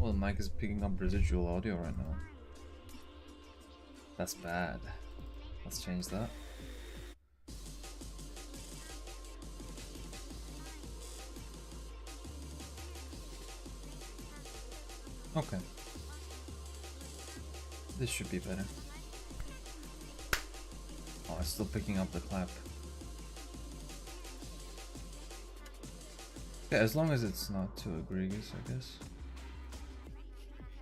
Well, the mic is picking up residual audio right now. That's bad. Let's change that. Okay. This should be better. Oh, it's still picking up the clap. Yeah, as long as it's not too egregious, I guess.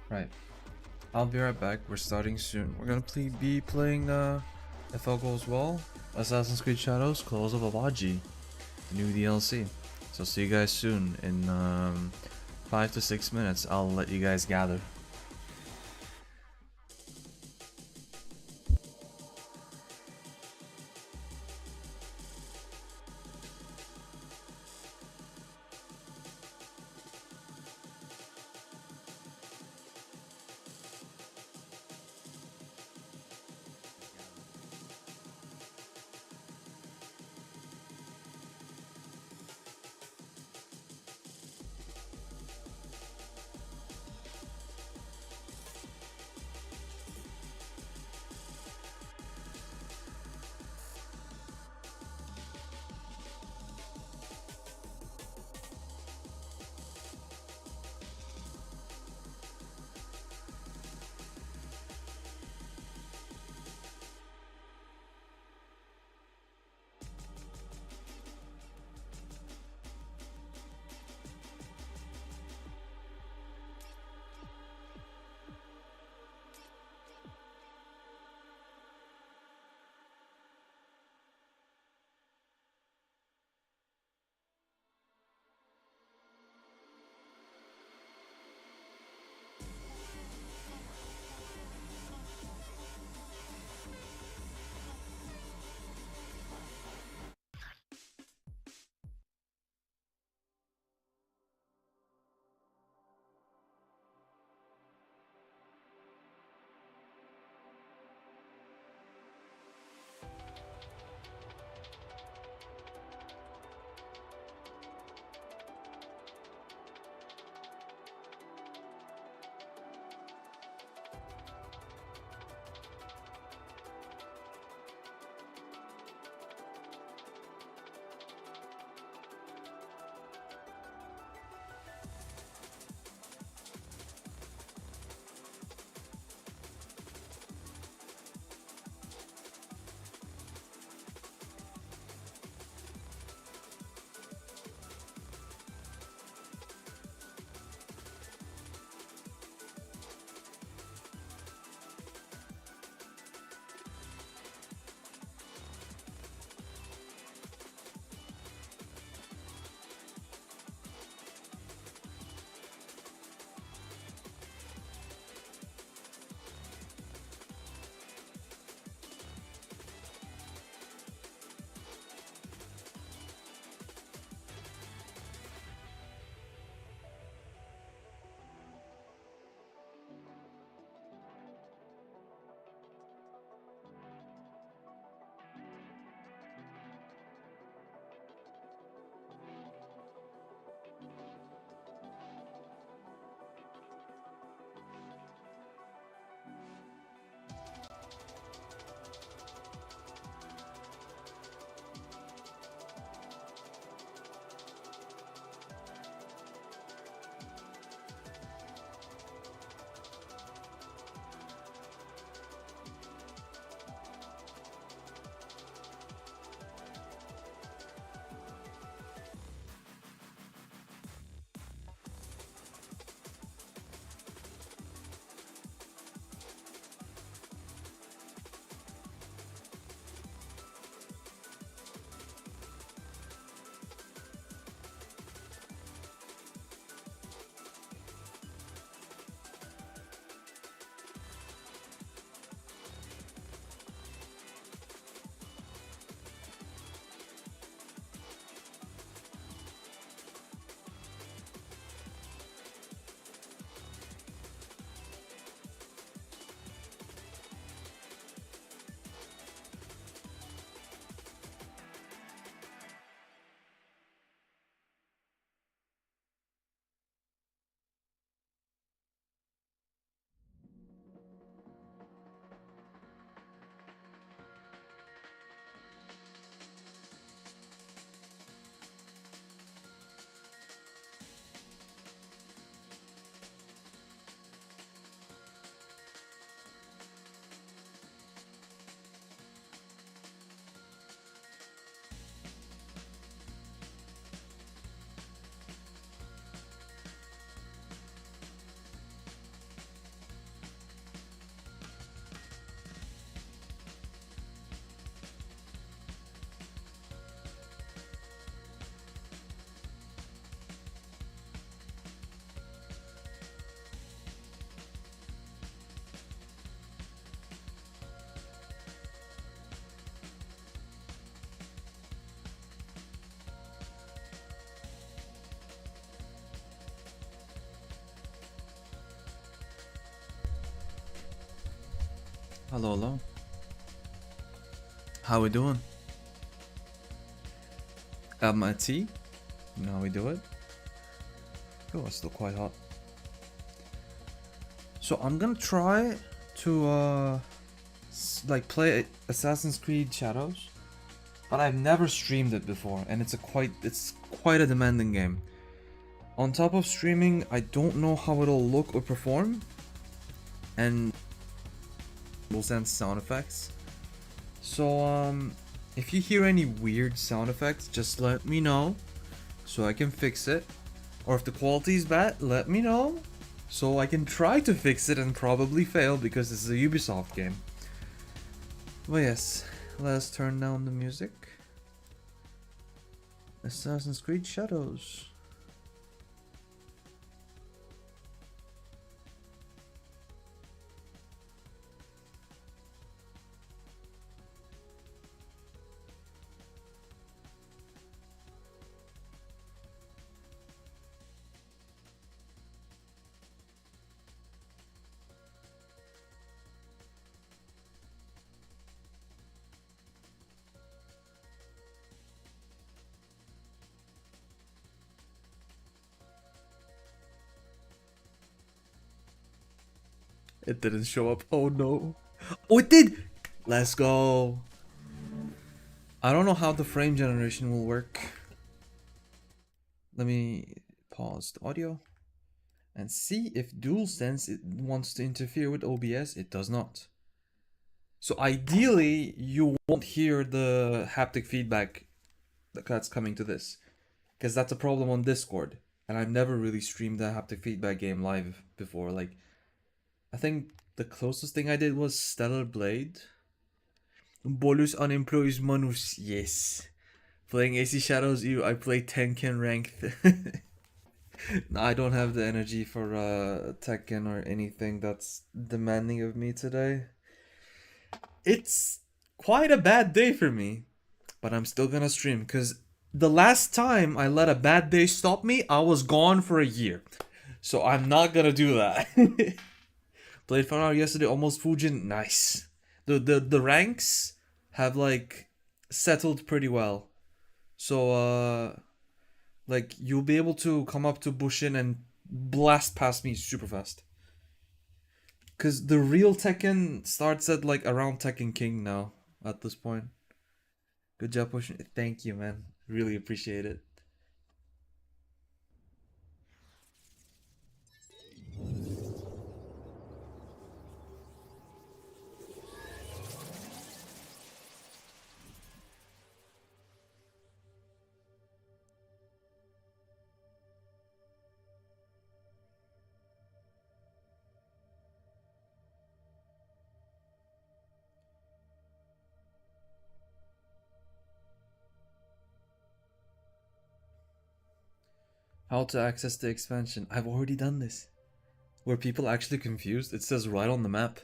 Right. I'll be right back. We're starting soon. We're gonna be playing, if all goes well, Assassin's Creed Shadows Close of Avaji, the new DLC. So see you guys soon. In 5 to 6 minutes, I'll let you guys gather. Hello, hello. How we doing? Got my tea. You know how we do it. Oh, it's still quite hot. So I'm gonna try to like play Assassin's Creed Shadows, but I've never streamed it before, and it's quite a demanding game. On top of streaming, I don't know how it'll look or perform, and will send sound effects. So if you hear any weird sound effects, just let me know so I can fix it. Or if the quality is bad, let me know so I can try to fix it and probably fail because this is a Ubisoft game. But yes, let's turn down the music. Assassin's Creed Shadows. It didn't show up. Oh no. Oh, it did! Let's go. I don't know how the frame generation will work. Let me pause the audio and see if DualSense wants to interfere with OBS. It does not. So ideally, you won't hear the haptic feedback that's coming to this, because that's a problem on Discord. And I've never really streamed a haptic feedback game live before. Like, I think the closest thing I did was Stellar Blade. Bolus unemployed manus, yes. Playing AC Shadows, I play Tekken ranked. No, I don't have the energy for Tekken or anything that's demanding of me today. It's quite a bad day for me, but I'm still gonna stream because the last time I let a bad day stop me, I was gone for a year. So I'm not gonna do that. Played for an hour yesterday, almost Fujin. Nice. The ranks have like settled pretty well. So like you'll be able to come up to Bushin and blast past me super fast. Cause the real Tekken starts at like around Tekken King now at this point. Good job pushing. Thank you, man. Really appreciate it. How to access the expansion. I've already done this. Were people actually confused? It says right on the map.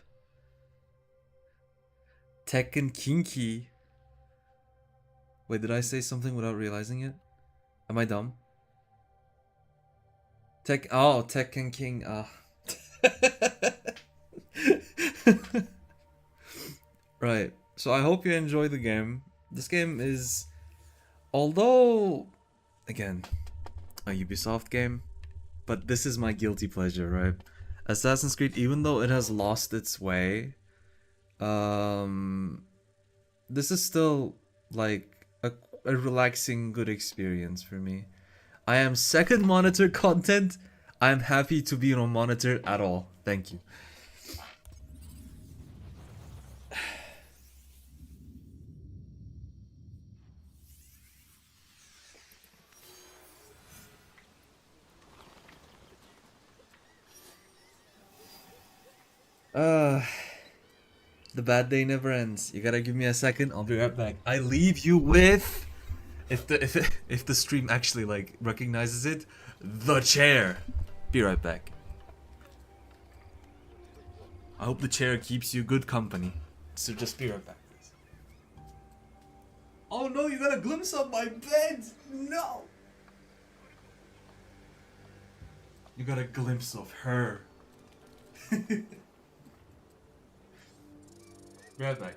Tekken Kinky. Wait, did I say something without realizing it? Am I dumb? Tekken King. Right. So I hope you enjoy the game. This game is, although, again, a Ubisoft game, but this is my guilty pleasure, right? Assassin's Creed, even though it has lost its way, this is still like a relaxing, good experience for me. I am second monitor content. I am happy to be on monitor at all. Thank you. The bad day never ends. You gotta give me a second. I'll be right back. I leave you with, if the stream actually like recognizes it, the chair. Be right back. I hope the chair keeps you good company. So just be right back, please. Oh no! You got a glimpse of my bed. No. You got a glimpse of her. Be right back.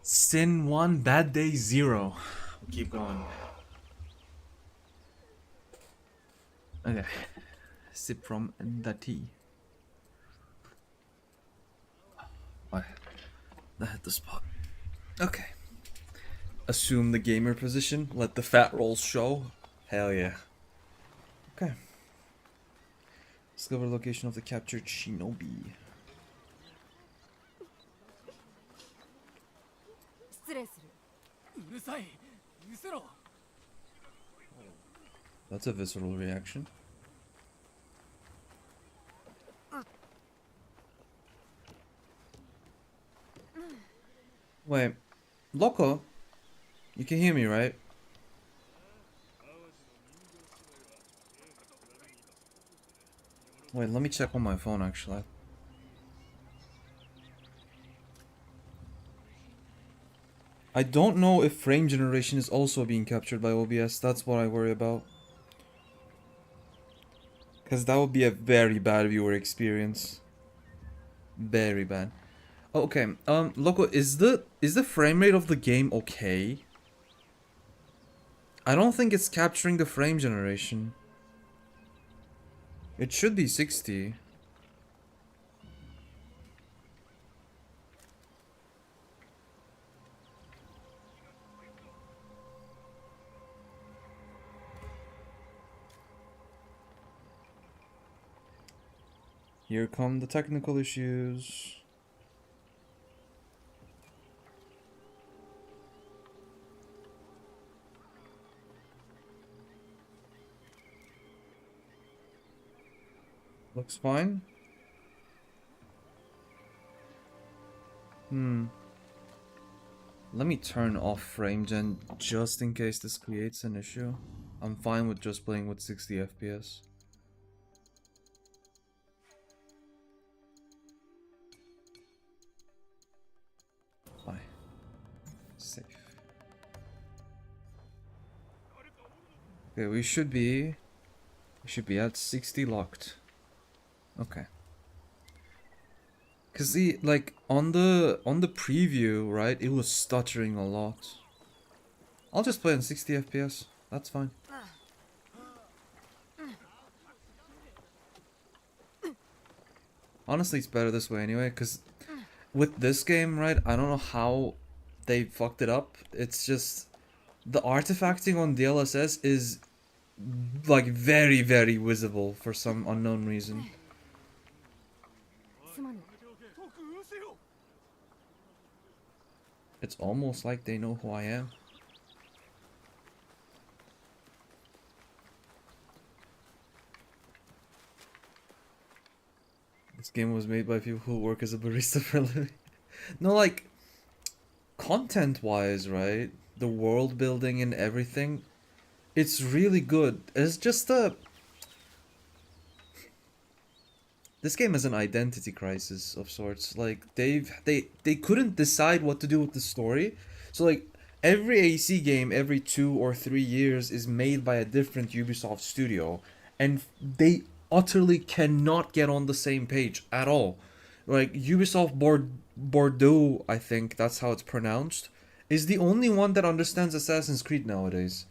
Sin 1, bad day 0. We'll keep going. Okay. Sip from the tea. I hit the spot. Okay. Assume the gamer position. Let the fat rolls show. Hell yeah. Okay. Discover location of the captured shinobi. That's a visceral reaction. Wait, Loco, you can hear me, right? Wait, let me check on my phone actually. I don't know if frame generation is also being captured by OBS. That's what I worry about. Because that would be a very bad viewer experience. Very bad. Okay, Loco, is the frame rate of the game okay? I don't think it's capturing the frame generation. It should be 60. Here come the technical issues. Looks fine. Let me turn off frame gen just in case this creates an issue. I'm fine with just playing with 60 FPS. Bye. Safe. Okay, we should be at 60 locked. Okay. Cause see, like on the preview, right, it was stuttering a lot. I'll just play on 60 FPS. That's fine. Honestly, it's better this way anyway, cause with this game, right, I don't know how they fucked it up. It's just the artifacting on DLSS is like very, very visible for some unknown reason. It's almost like they know who I am. This game was made by people who work as a barista for a living. No, like, content-wise, right? The world building and everything, it's really good. It's just this game has an identity crisis of sorts. Like they couldn't decide what to do with the story. So like every AC game every 2 or 3 years is made by a different Ubisoft studio, and they utterly cannot get on the same page at all. Like Ubisoft Bordeaux, I think that's how it's pronounced, is the only one that understands Assassin's Creed nowadays.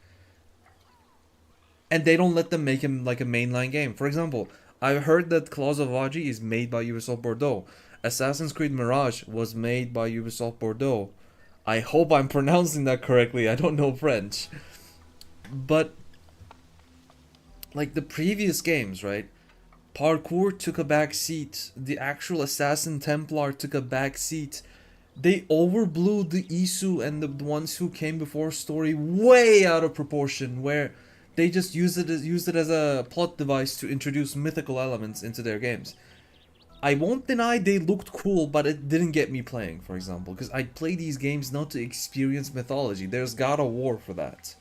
And they don't let them make him like a mainline game. For example, I heard that Claws of Agi is made by Ubisoft Bordeaux. Assassin's Creed Mirage was made by Ubisoft Bordeaux. I hope I'm pronouncing that correctly. I don't know French. But like the previous games, right? Parkour took a back seat. The actual Assassin Templar took a back seat. They overblew the Isu and the ones who came before story way out of proportion, where they just used it as a plot device to introduce mythical elements into their games. I won't deny they looked cool, but it didn't get me playing, for example, because I play these games not to experience mythology. There's God of War for that.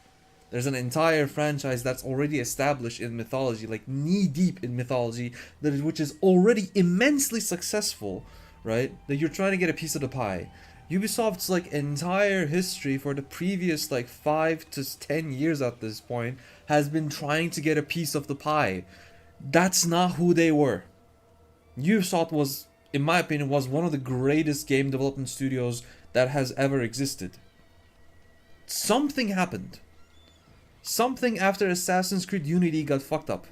There's an entire franchise that's already established in mythology, like knee-deep in mythology, which is already immensely successful, right? That you're trying to get a piece of the pie. Ubisoft's like entire history for the previous like 5 to 10 years at this point has been trying to get a piece of the pie. That's not who they were. Ubisoft was, in my opinion, was one of the greatest game development studios that has ever existed. Something happened. Something after Assassin's Creed Unity got fucked up.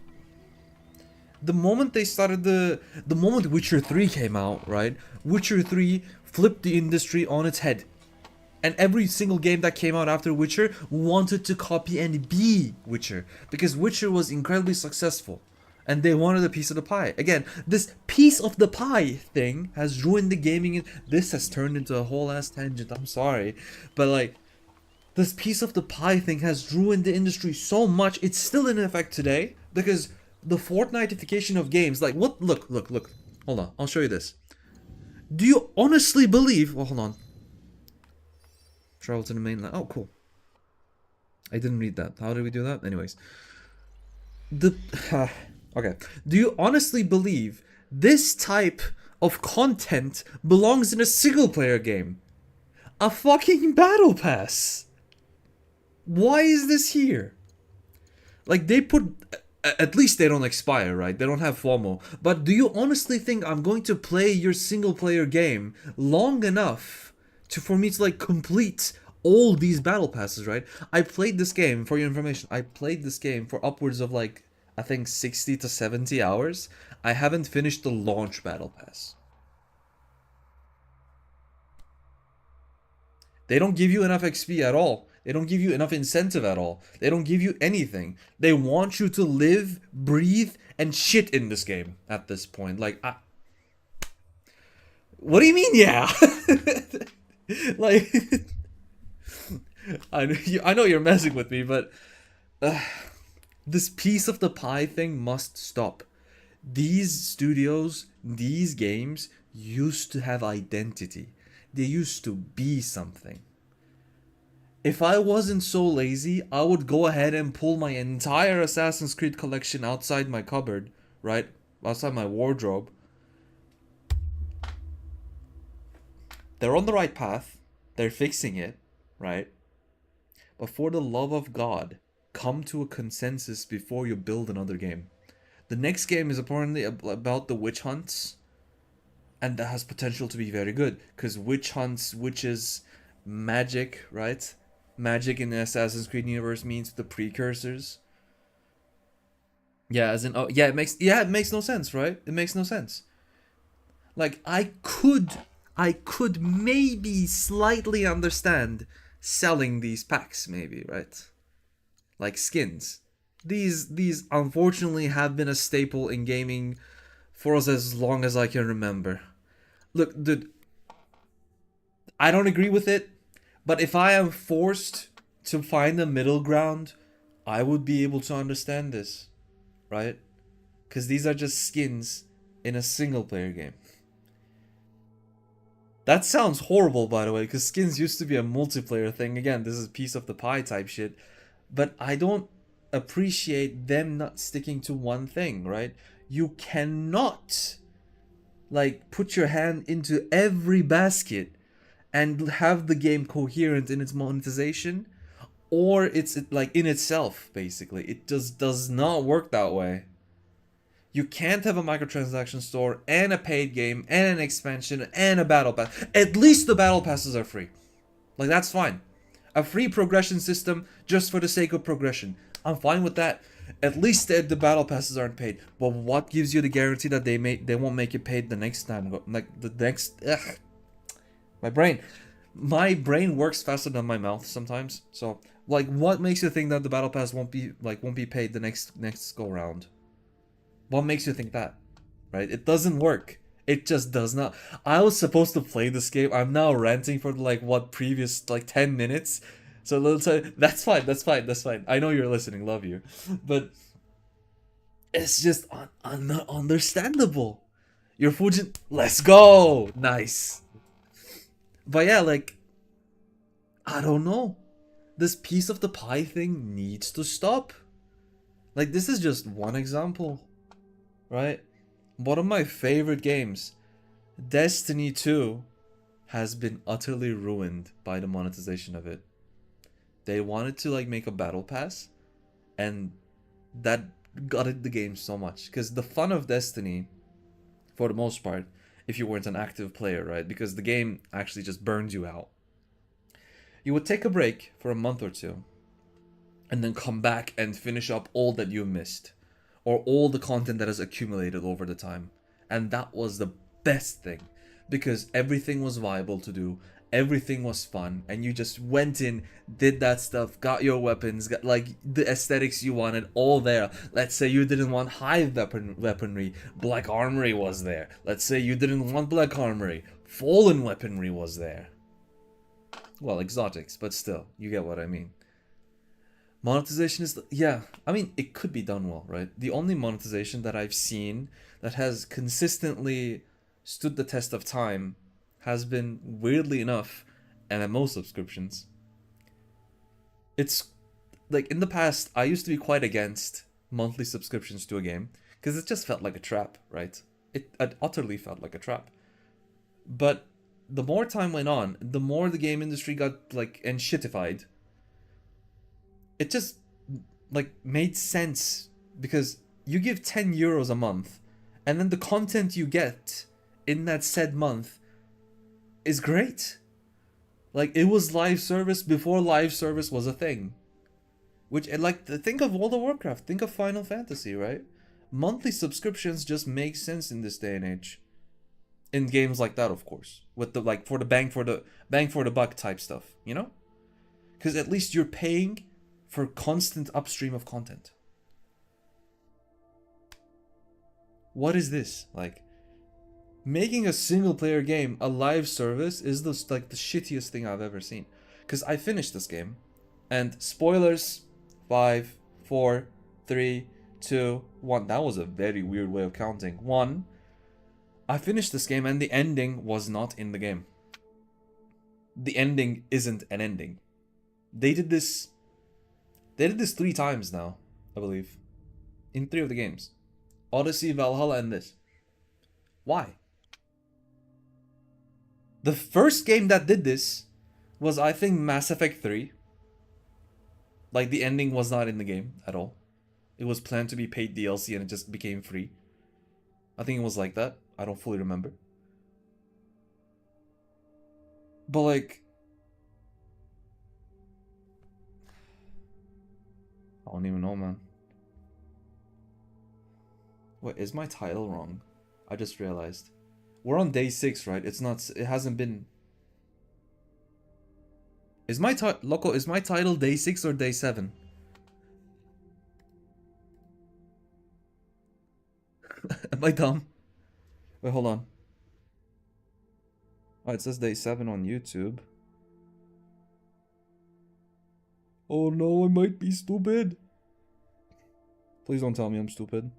The moment they started the moment Witcher 3 came out, right? Witcher 3 flipped the industry on its head. And every single game that came out after Witcher wanted to copy and be Witcher, because Witcher was incredibly successful and they wanted a piece of the pie. Again, this piece of the pie thing has ruined the gaming. This has turned into a whole ass tangent, I'm sorry. But like, this piece of the pie thing has ruined the industry so much. It's still in effect today, because the Fortnitification of games, like what, look, hold on, I'll show you this. Do you honestly believe, well, hold on. Travel to the mainland, oh cool. I didn't read that. How did we do that? Anyways. Okay. Do you honestly believe this type of content belongs in a single player game? A fucking battle pass. Why is this here? Like, they put, at least they don't expire, right? They don't have FOMO. But do you honestly think I'm going to play your single player game long enough for me to like complete all these battle passes, right? I played this game, for your information, I played this game for upwards of like, I think 60 to 70 hours. I haven't finished the launch battle pass. They don't give you enough XP at all. They don't give you enough incentive at all. They don't give you anything. They want you to live, breathe, and shit in this game at this point. Like, what do you mean, yeah? Like, I know you're messing with me, but this piece of the pie thing must stop. These studios, these games used to have identity. They used to be something. If I wasn't so lazy, I would go ahead and pull my entire Assassin's Creed collection outside my cupboard, right? Outside my wardrobe. They're on the right path. They're fixing it, right? But for the love of God, come to a consensus before you build another game. The next game is apparently about the witch hunts. And that has potential to be very good. Because witch hunts, witches, magic, right? Magic in the Assassin's Creed universe means the precursors. Yeah, as in, oh, yeah, it makes no sense, right? It makes no sense. Like, I could maybe slightly understand selling these packs, maybe, right? Like skins. These unfortunately have been a staple in gaming for us as long as I can remember. Look, dude, I don't agree with it, but if I am forced to find a middle ground, I would be able to understand this, right? Because these are just skins in a single player game. That sounds horrible, by the way, because skins used to be a multiplayer thing. Again, this is piece of the pie type shit. But I don't appreciate them not sticking to one thing, right? You cannot like put your hand into every basket and have the game coherent in its monetization, or it's like in itself. Basically, it just does not work that way. You can't have a microtransaction store and a paid game and an expansion and a battle pass. At least the battle passes are free. Like, that's fine. A free progression system just for the sake of progression. I'm fine with that. At least the battle passes aren't paid. But what gives you the guarantee that they won't make it paid the next time? Like the next my brain works faster than my mouth sometimes. So like, what makes you think that the battle pass won't be paid the next go round? What makes you think that? Right? It doesn't work. It just does not. I was supposed to play this game. I'm now ranting for like what previous like 10 minutes. So that's fine. That's fine. That's fine. I know you're listening. Love you. But it's just not understandable. You're Fujin. Let's go. Nice. But yeah, like, I don't know. This piece of the pie thing needs to stop. Like, this is just one example, right? One of my favorite games, Destiny 2, has been utterly ruined by the monetization of it. They wanted to like make a battle pass, and that gutted the game so much. Because the fun of Destiny, for the most part, if you weren't an active player, right? Because the game actually just burns you out. You would take a break for a month or two, and then come back and finish up all that you missed, or all the content that has accumulated over the time. And that was the best thing, because everything was viable to do, everything was fun, and you just went in, did that stuff, got your weapons, got like the aesthetics you wanted, all there. Let's say you didn't want Hive weaponry, Black Armory was there. Let's say you didn't want Black Armory, Fallen weaponry was there. Well, exotics, but still, you get what I mean. Monetization is, yeah, I mean, it could be done well, right? The only monetization that I've seen that has consistently stood the test of time has been, weirdly enough, MMO subscriptions. It's like, in the past, I used to be quite against monthly subscriptions to a game because it just felt like a trap, right? It utterly felt like a trap. But the more time went on, the more the game industry got like and shitified. It just like made sense, because you give 10 euros a month, and then the content you get in that said month is great. Like, it was live service before live service was a thing. Which, like, think of World of Warcraft, think of Final Fantasy, right? Monthly subscriptions just make sense in this day and age. In games like that, of course, with the like for the bang for the buck type stuff, you know? Because at least you're paying for constant upstream of content. What is this? Like, making a single player game a live service is the shittiest thing I've ever seen. Because I finished this game, and spoilers, 5, 4, 3, 2, 1. That was a very weird way of counting. 1. I finished this game and the ending was not in the game. The ending isn't an ending. They did this 3 times now, I believe. In 3 of the games. Odyssey, Valhalla, and this. Why? The first game that did this was, I think, Mass Effect 3. Like, the ending was not in the game at all. It was planned to be paid DLC and it just became free. I think it was like that. I don't fully remember. But like, I don't even know, man. What, is my title wrong? I just realized. We're on day 6, right? It's not, it hasn't been... Is my title day 6 or day 7? Am I dumb? Wait, hold on. Oh, it says day 7 on YouTube. Oh no, I might be stupid. Please don't tell me I'm stupid.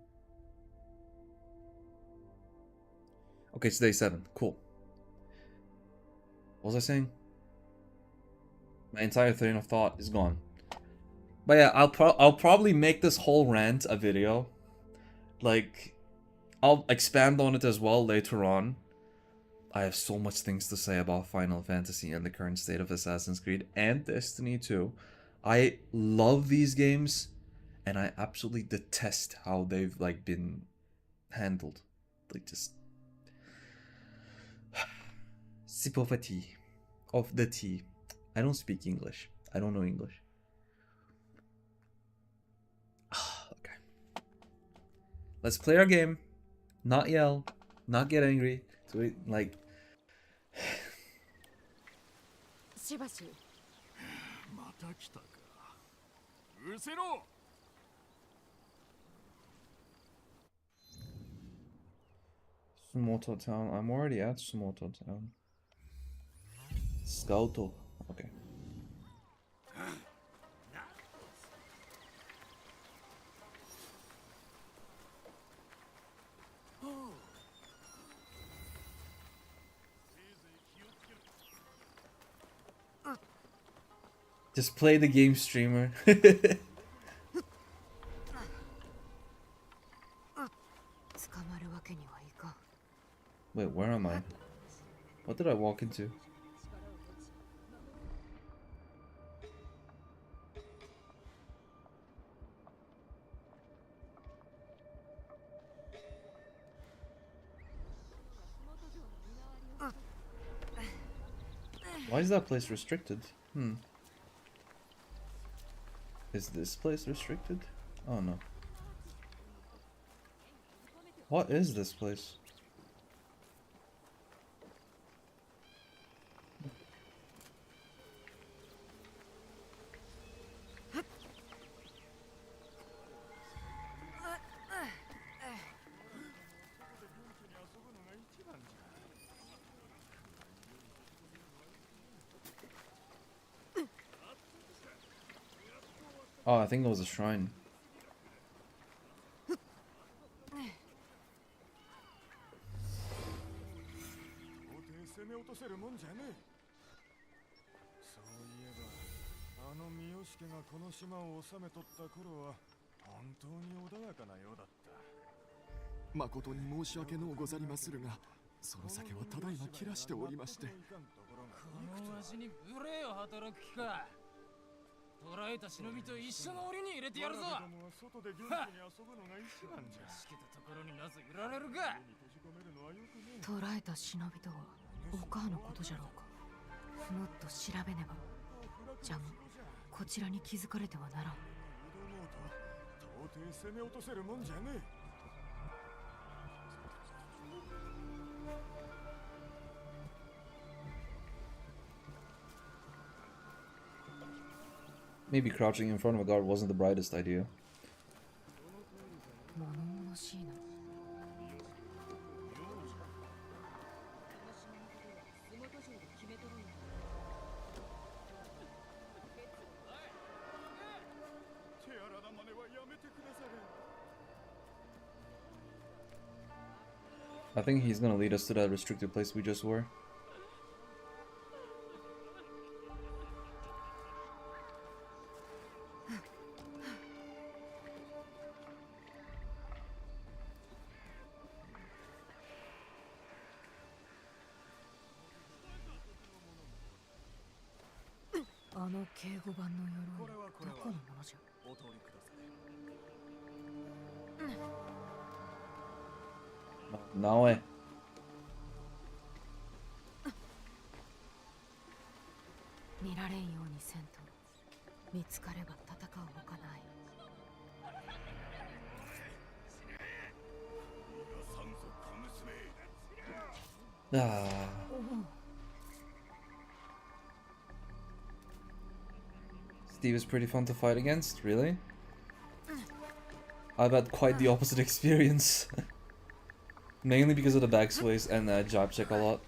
Okay, it's day 7. Cool. What was I saying? My entire train of thought is gone. But yeah, I'll probably make this whole rant a video. Like, I'll expand on it as well later on. I have so much things to say about Final Fantasy and the current state of Assassin's Creed and Destiny 2. I love these games, and I absolutely detest how they've like been handled. Like just sip of a tea, of the tea. I don't speak English. I don't know English. Okay. Let's play our game. Not yell. Not get angry. So we, like. しばしまた来たか。うせろ。Sumoto Town. I'm already at Sumoto Town. Scouto. Okay. Just play the game, streamer. 捕まるわけにはいかん。 Wait, where am I? What did I walk into? Why is that place restricted? Is this place restricted? Oh no. What is this place? Oh, I think it was a shrine. 攻め落とせるもんじゃねえ。そういえばあの三好家がこの島を治めとった頃は本当に穏やかなようだった。誠に申し訳のうござりまするが、その酒はただいま切らしておりまして。このわしに無礼を働く気か。捕らえた忍びと一緒の檻に入れてやるぞ。外で元気に遊ぶのが一番じゃ。しけたところになぜいられるか。捕らえた忍びとはお母のことじゃろうか。もっと調べねば。じゃもこちらに気づかれてはならん。到底攻め落とせるもんじゃねえ。 Maybe crouching in front of a guard wasn't the brightest idea. 物々しいな。 I think he's gonna lead us to that restricted place we just were. No way. 見られんようにせんと見つかれば戦うほかない。 Ah. Steve is pretty fun to fight against, really? I've had quite the opposite experience. Mainly because of the backsways and job check a lot.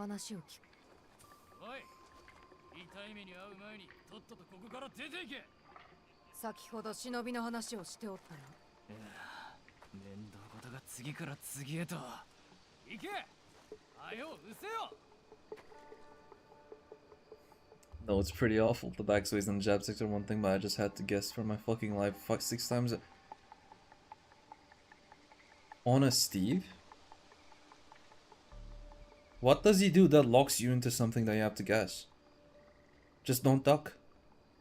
Oi, 痛い目に遭う前にとっととここから出ていけ。先ほど忍びの話をしておったな。面倒事が次から次へと。行け。はようせよ。 No, it's pretty awful. The backsways and the jab sector one thing, but I just had to guess for my fucking life. Fuck 6 times. On a Steve? What does he do that locks you into something that you have to guess? Just don't duck.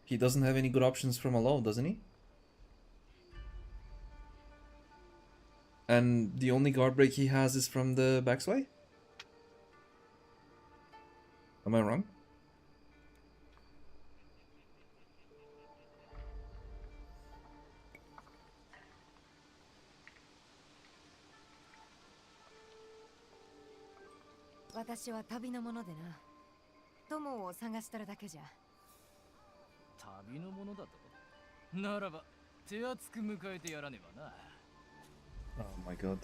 He doesn't have any good options from a low, doesn't he? And the only guard break he has is from the backsway? Am I wrong? "私は旅の者でな。友を探してるだけじゃ。旅のものだと。ならば手厚く迎えてやらねばな。 Oh my god.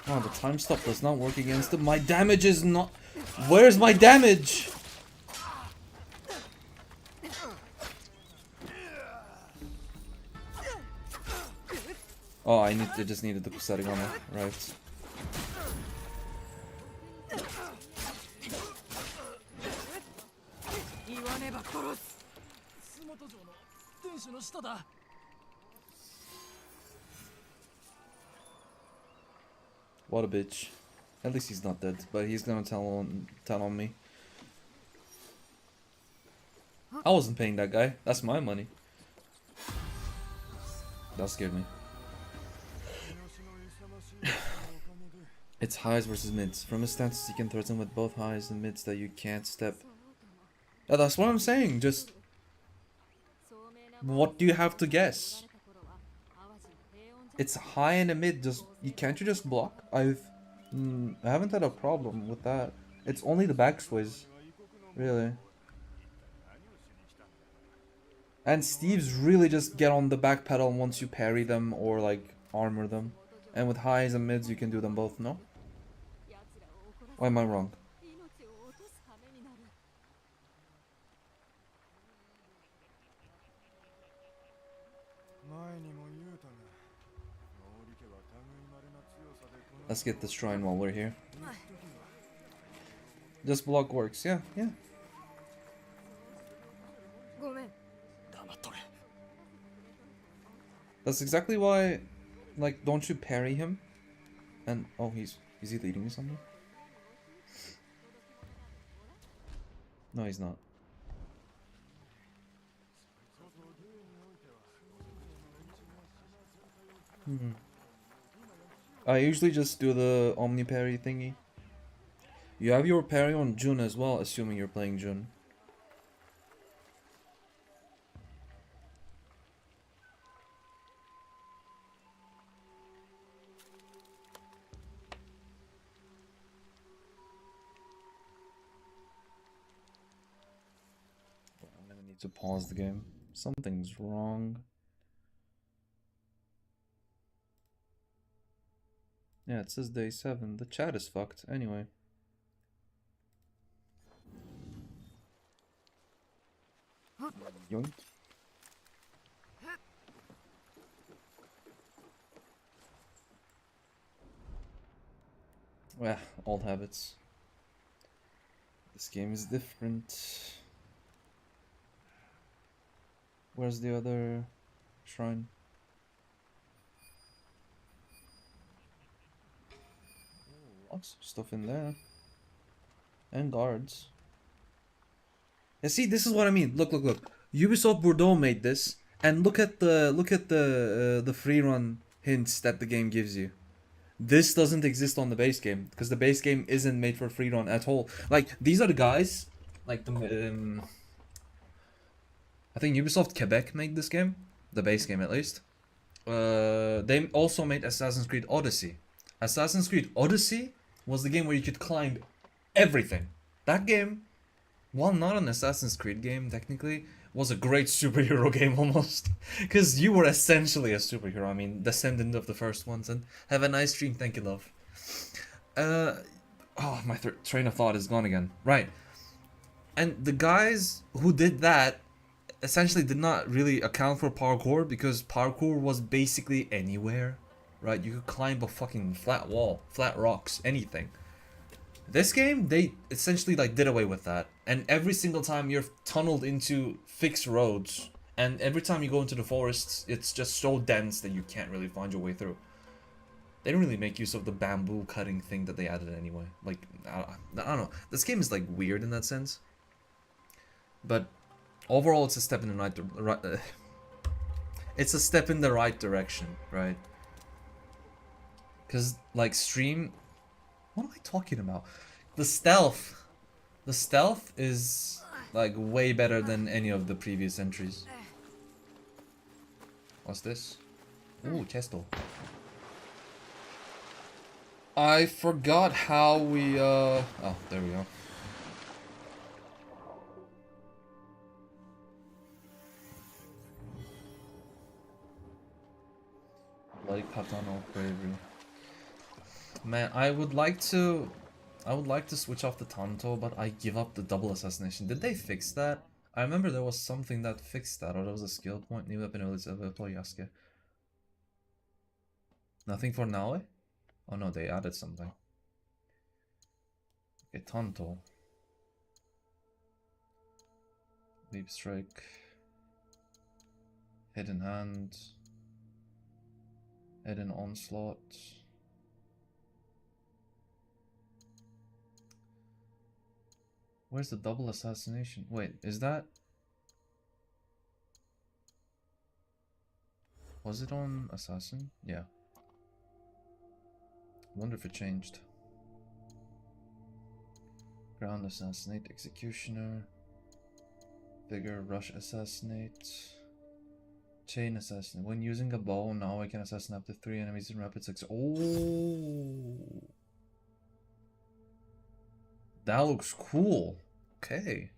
Oh, the time stop does not work against him. My damage is not... Where's my damage? Oh, I just needed the setting on it, right. What a bitch. At least he's not dead, but he's gonna tell on me. I wasn't paying that guy. That's my money. That scared me. It's highs versus mids. From his stances, you can threaten with both highs and mids that you can't step. Yeah, that's what I'm saying. Just what do you have to guess? It's high and a mid. Just can't you just block? I haven't had a problem with that. It's only the backsways, really. And Steve's really just get on the back pedal once you parry them or like armor them. And with highs and mids, you can do them both. No? Why am I wrong? Let's get this shrine while we're here. Just block works, yeah, yeah. That's exactly why, like, don't you parry him? And, oh, is he leading me somewhere? No, he's not. I usually just do the Omni parry thingy. You have your parry on Jun as well, assuming you're playing Jun. I'm gonna need to pause the game. Something's wrong. Yeah, it says day 7. The chat is fucked. Anyway. Yoink. Well, old habits. This game is different. Where's the other shrine? Lots of stuff in there. And guards. Yeah, see, this is what I mean. Look, look, look. Ubisoft Bordeaux made this, and look at the free run hints that the game gives you. This doesn't exist on the base game because the base game isn't made for free run at all. Like, these are the guys, like the I think Ubisoft Quebec made this game, the base game at least. They also made Assassin's Creed Odyssey. Assassin's Creed Odyssey was the game where you could climb everything. That game while not an Assassin's Creed game, technically, was a great superhero game almost. Because you were essentially a superhero. I mean, descendant of the first ones. And have a nice stream. Thank you, love. Oh, my train of thought is gone again. Right. And the guys who did that essentially did not really account for parkour, because parkour was basically anywhere. Right? You could climb a fucking flat wall, flat rocks, anything. This game, they essentially like did away with that. And every single time you're tunneled into fixed roads, and every time you go into the forests, it's just so dense that you can't really find your way through. They don't really make use of the bamboo cutting thing that they added anyway. Like, I don't know. This game is like weird in that sense. But overall, it's a step in the it's a step in the right direction, right? Because like Stream, what am I talking about? The stealth is like way better than any of the previous entries. What's this? Ooh, Chesto. I forgot how we oh, there we go. Bloody Katana of Bravery. Man, I would like to switch off the Tanto, but I give up the double assassination. Did they fix that? I remember there was something that fixed that, or there was a skill point. Nothing for now, eh? Oh no, they added something. Okay, Tanto. Leap Strike. Hidden Hand. Hidden Onslaught. Where's the double assassination? Wait, is that... Was it on Assassin? Yeah. Wonder if it changed. Ground Assassinate, Executioner. Vigor, Rush Assassinate. Chain Assassinate. When using a bow, now I can assassinate up to 3 enemies in rapid succession. Oh! That looks cool. Okay.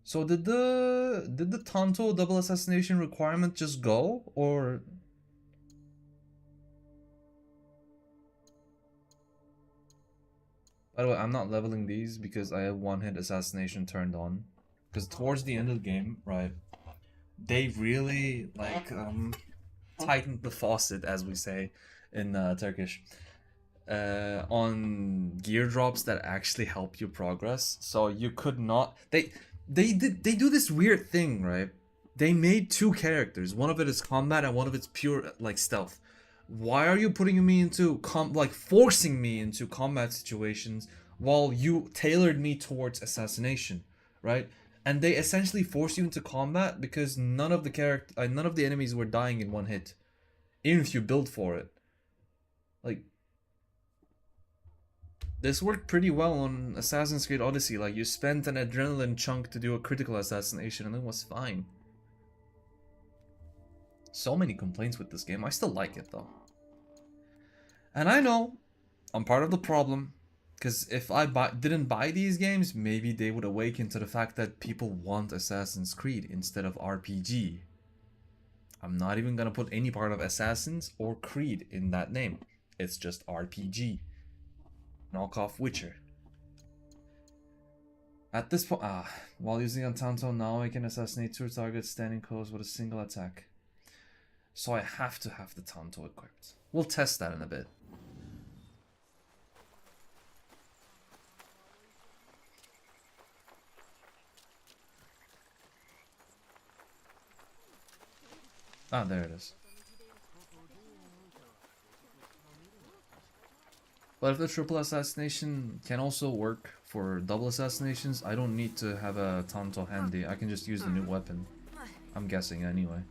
So did the Tanto double assassination requirement just go, or... By the way, I'm not leveling these because I have one-hit assassination turned on. Because towards the end of the game, right, they really, like, tightened the faucet, as we say in Turkish, on gear drops that actually help you progress. So you could not... They do this weird thing, right? They made 2 characters. One of it is combat and one of it's pure, like, stealth. Why are you putting me into forcing me into combat situations while you tailored me towards assassination, right? And they essentially force you into combat because none of the enemies were dying in one hit, even if you build for it. Like, this worked pretty well on Assassin's Creed Odyssey. Like, you spent an adrenaline chunk to do a critical assassination and it was fine. So many complaints with this game. I still like it though. And I know I'm part of the problem, because if I didn't buy these games, maybe they would awaken to the fact that people want Assassin's Creed instead of RPG. I'm not even gonna put any part of Assassins or Creed in that name. It's just RPG. Knockoff Witcher. At this point, while using Antanto, now I can assassinate 2 targets standing close with a single attack. So I have to have the Tanto equipped. We'll test that in a bit. Ah, there it is. But if the triple assassination can also work for double assassinations, I don't need to have a Tanto handy. I can just use the new weapon. I'm guessing anyway.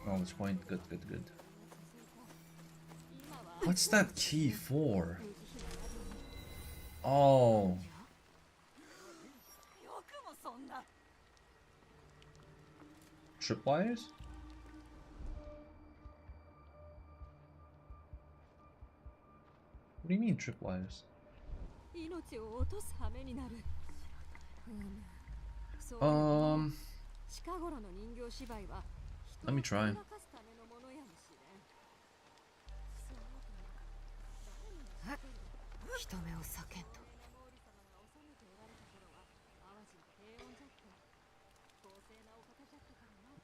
Knowledge point, good, good, good. What's that key for? Oh. Tripwires? What do you mean tripwires? 命を落とす羽目になる。そう 近頃の人形芝居は Let me try. 人を脅かすためのものやもしれん。人目を避けんと。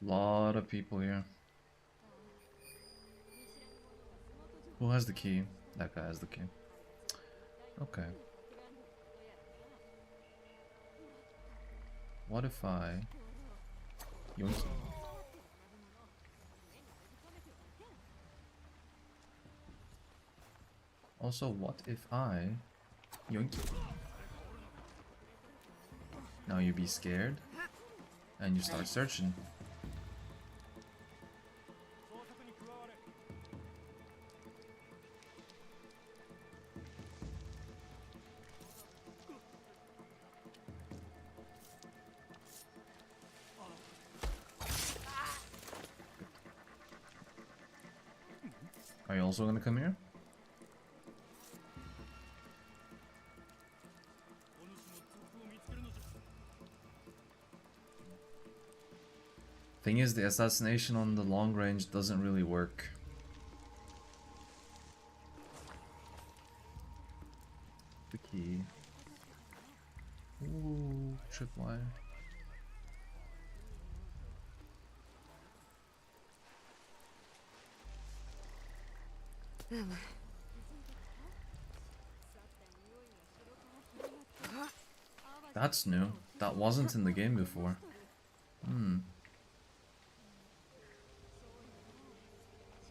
Lot of people here. Who has the key? That guy has the key. Okay. What if I... Yoinky. Also, what if I... Yoinky. Now you be scared. And you start searching. Are you also gonna come here? Thing is, the assassination on the long range doesn't really work. The key. Ooh, tripwire. That's new. That wasn't in the game before.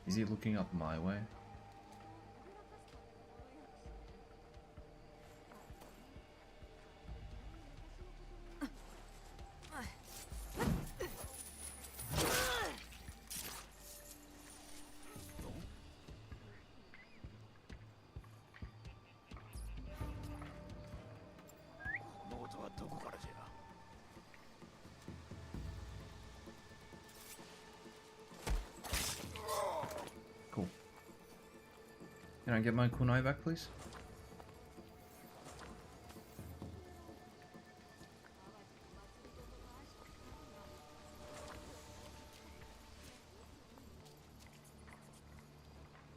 Is he looking up my way? Cool. Can I get my kunai back, please?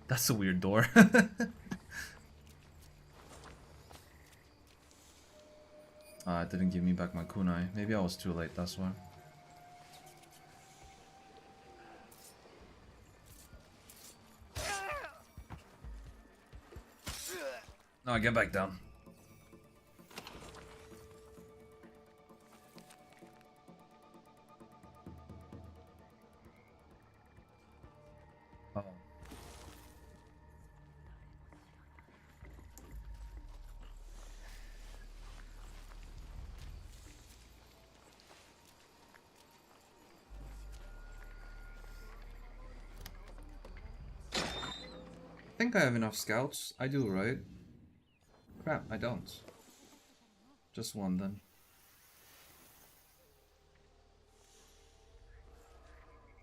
That's a weird door. It didn't give me back my kunai. Maybe I was too late, that's why. No, get back down. Oh. I think I have enough scouts. I do, right? Crap, I don't. Just one then.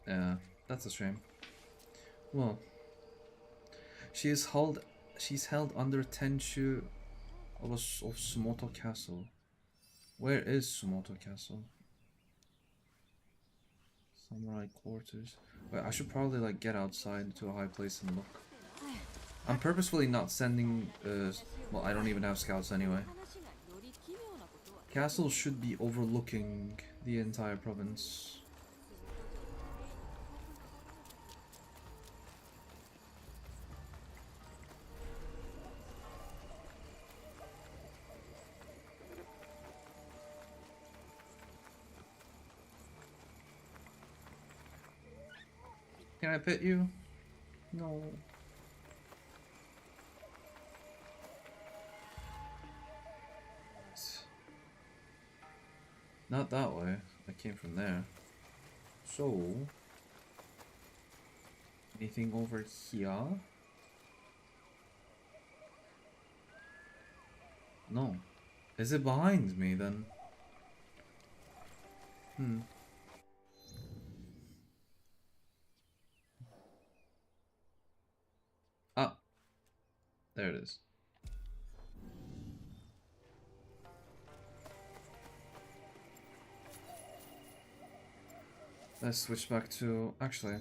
Yeah, that's a shame. Well, she's held under Tenshu of Sumoto Castle. Where is Sumoto Castle? Samurai quarters. Wait, I should probably like get outside to a high place and look. I'm purposefully not sending well, I don't even have scouts anyway. Castle should be overlooking the entire province. Can I pet you? No. Not that way. I came from there. So, anything over here? No. Is it behind me then? Ah. There it is. Let's switch back to... Actually,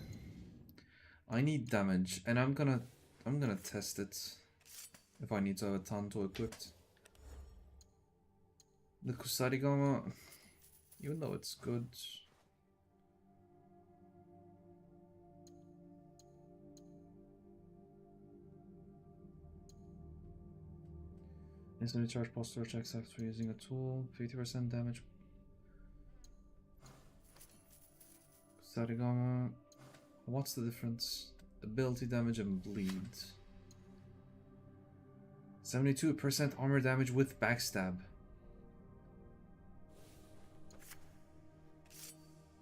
I need damage, and I'm gonna test it if I need to have a Tanto equipped. The Kusarigama, even though it's good, instantly charge posture checks after using a tool, 50% damage. Kusarigama, what's the difference? Ability damage and bleed. 72% armor damage with backstab.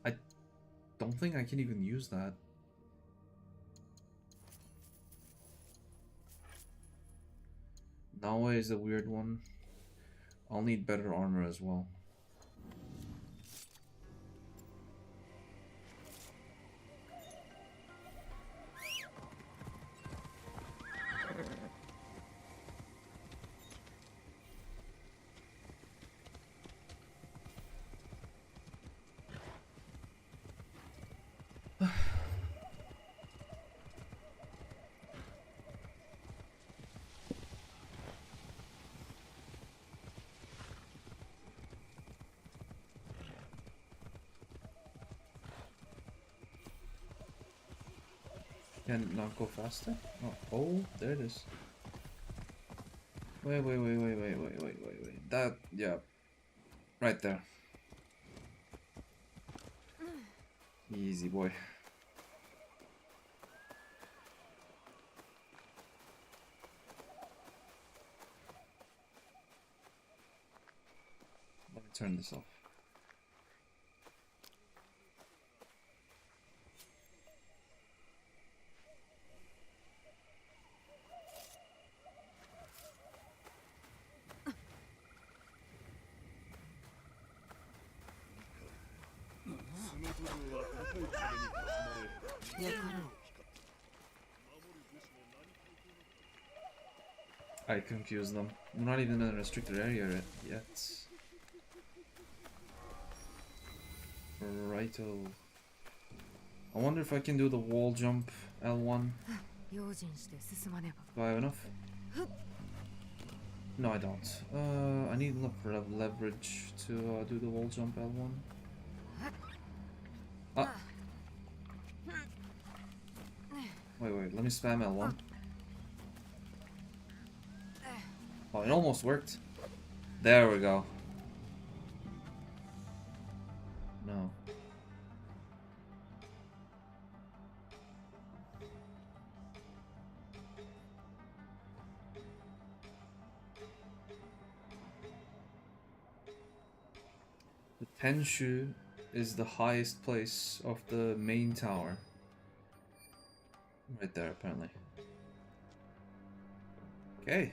I don't think I can even use that. Nawa is a weird one. I'll need better armor as well. Can it not go faster? Oh, there it is. Wait. That, yeah. Right there. Easy, boy. Let me turn this off. I confused them. We're not even in a restricted area yet. Righto. I wonder if I can do the wall jump L1. Do I have enough? No, I don't. I need enough leverage to do the wall jump L1. Ah. Wait, let me spam L1. Oh, it almost worked. There we go. No. The Tenshu is the highest place of the main tower. Right there, apparently. Okay.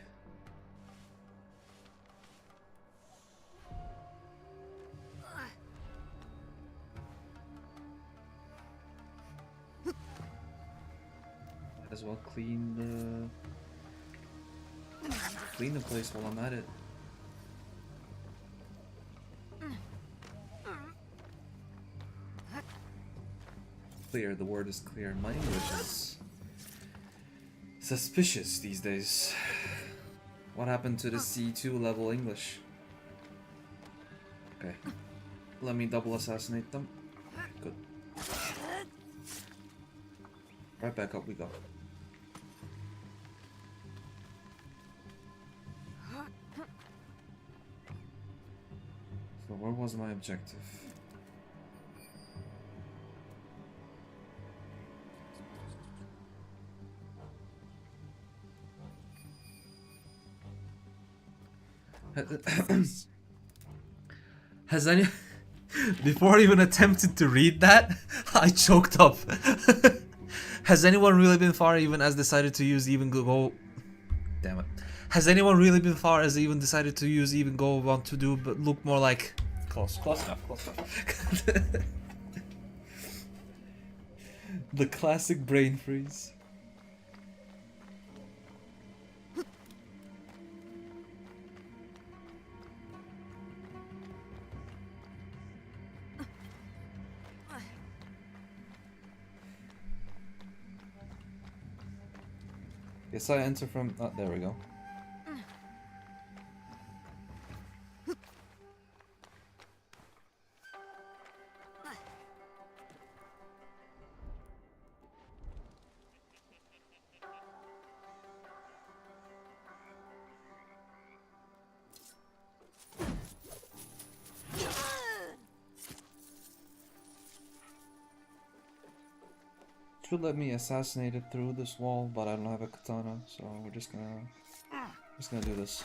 Might as well clean the place while I'm at it. Clear, the word is clear. My English is suspicious these days. What happened to the C2 level English? Okay. Let me double assassinate them. Good. Right back up we go. So where was my objective? Has any... Before I even attempted to read that, I choked up. Has anyone really been far even as decided to use even go... Damn it. Has anyone really been far as they even decided to use even go want to do but look more like close enough. The classic brain freeze. Yes, I enter from. Oh, there we go. Should let me assassinate it through this wall, but I don't have a katana, so we're just gonna do this.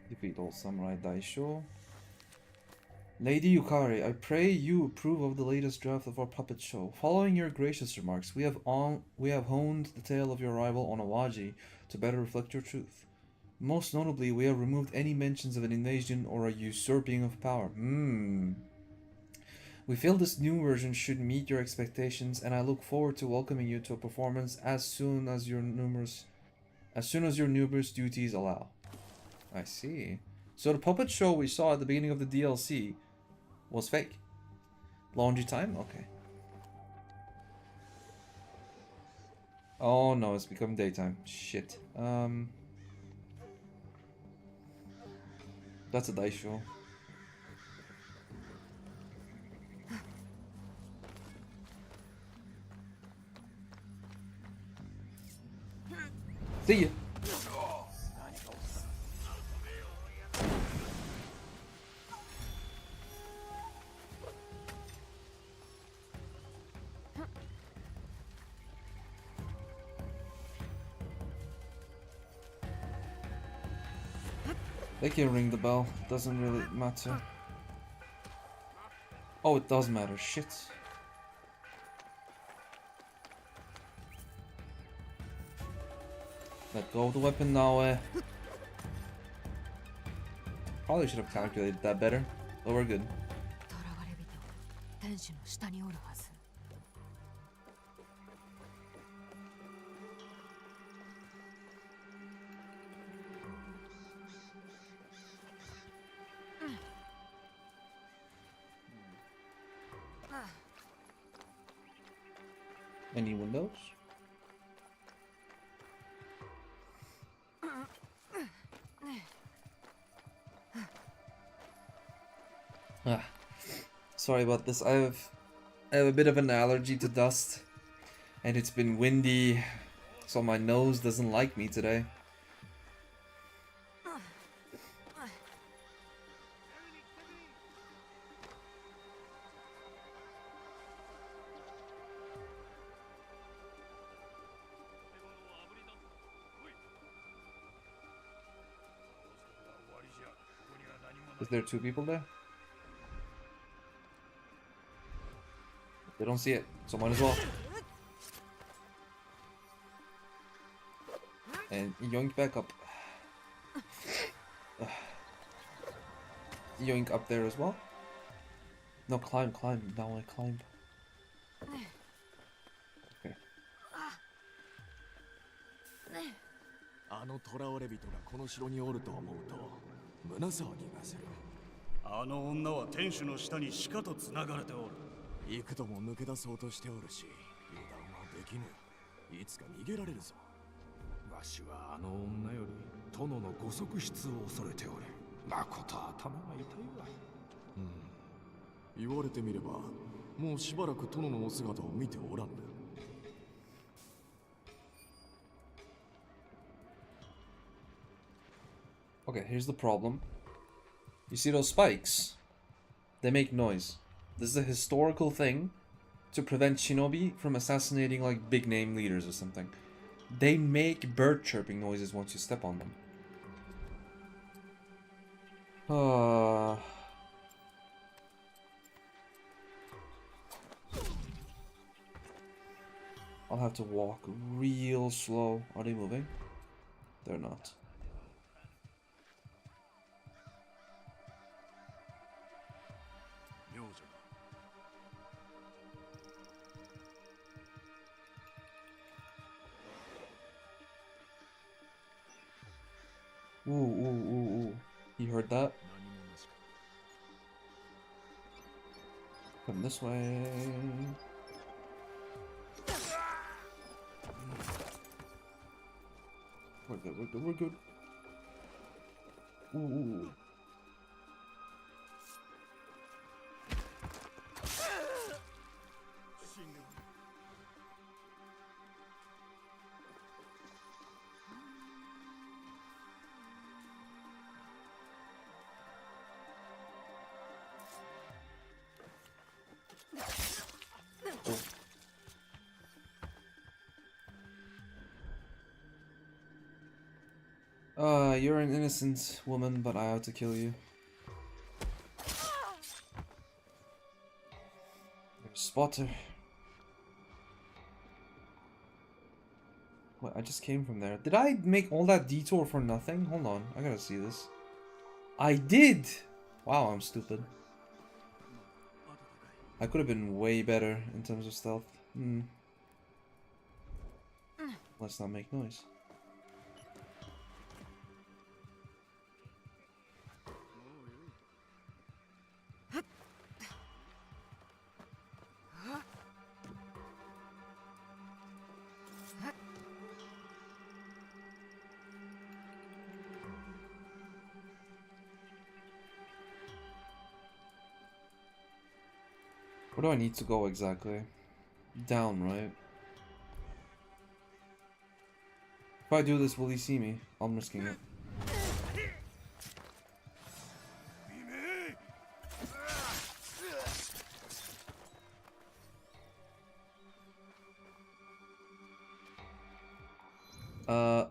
Defeat all samurai daisho. Lady Yukari, I pray you approve of the latest draft of our puppet show. Following your gracious remarks, we have honed the tale of your arrival on Awaji to better reflect your truth. Most notably, we have removed any mentions of an invasion or a usurping of power. We feel this new version should meet your expectations, and I look forward to welcoming you to a performance as soon as your numerous duties allow. I see. So the puppet show we saw at the beginning of the DLC was fake. Laundry time? Okay. Oh no, it's become daytime. Shit. That's a dice show. See ya. They can ring the bell, doesn't really matter. Oh, it does matter, shit. Let go of the weapon now, Probably should have calculated that better, but we're good. 囚われ人、天使の下におるはず。Any windows? Sorry about this. I have a bit of an allergy to dust, and it's been windy, so my nose doesn't like me today. Is there two people there? They don't see it, so might as well. And yoink back up. Yoink up there as well. No, climb. Now I climb. Okay. あの囚われ人がこの城におると思うと胸騒ぎがする。あの女は天守の下にしかと繋がれておる。幾度も抜け出そうとしておるし、油断はできぬ。いつか逃げられるぞ。わしはあの女より殿のご側室を恐れておる。まこと頭が痛いわ。言われてみれば、もうしばらく殿のお姿を見ておらん。Okay, here's the problem. You see those spikes? They make noise. This is a historical thing to prevent shinobi from assassinating like big name leaders or something. They make bird chirping noises once you step on them. I'll have to walk real slow. Are they moving? They're not. Ooh, ooh, ooh, ooh. You heard that? Come this way. We're good, we're good, we're good. Ooh, ooh. You're an innocent woman, but I have to kill you. There's a spotter. What? I just came from there. Did I make all that detour for nothing? Hold on, I gotta see this. I did! Wow, I'm stupid. I could have been way better in terms of stealth. Let's not make noise. Where do I need to go exactly? Down, right? If I do this, will he see me? I'm risking it.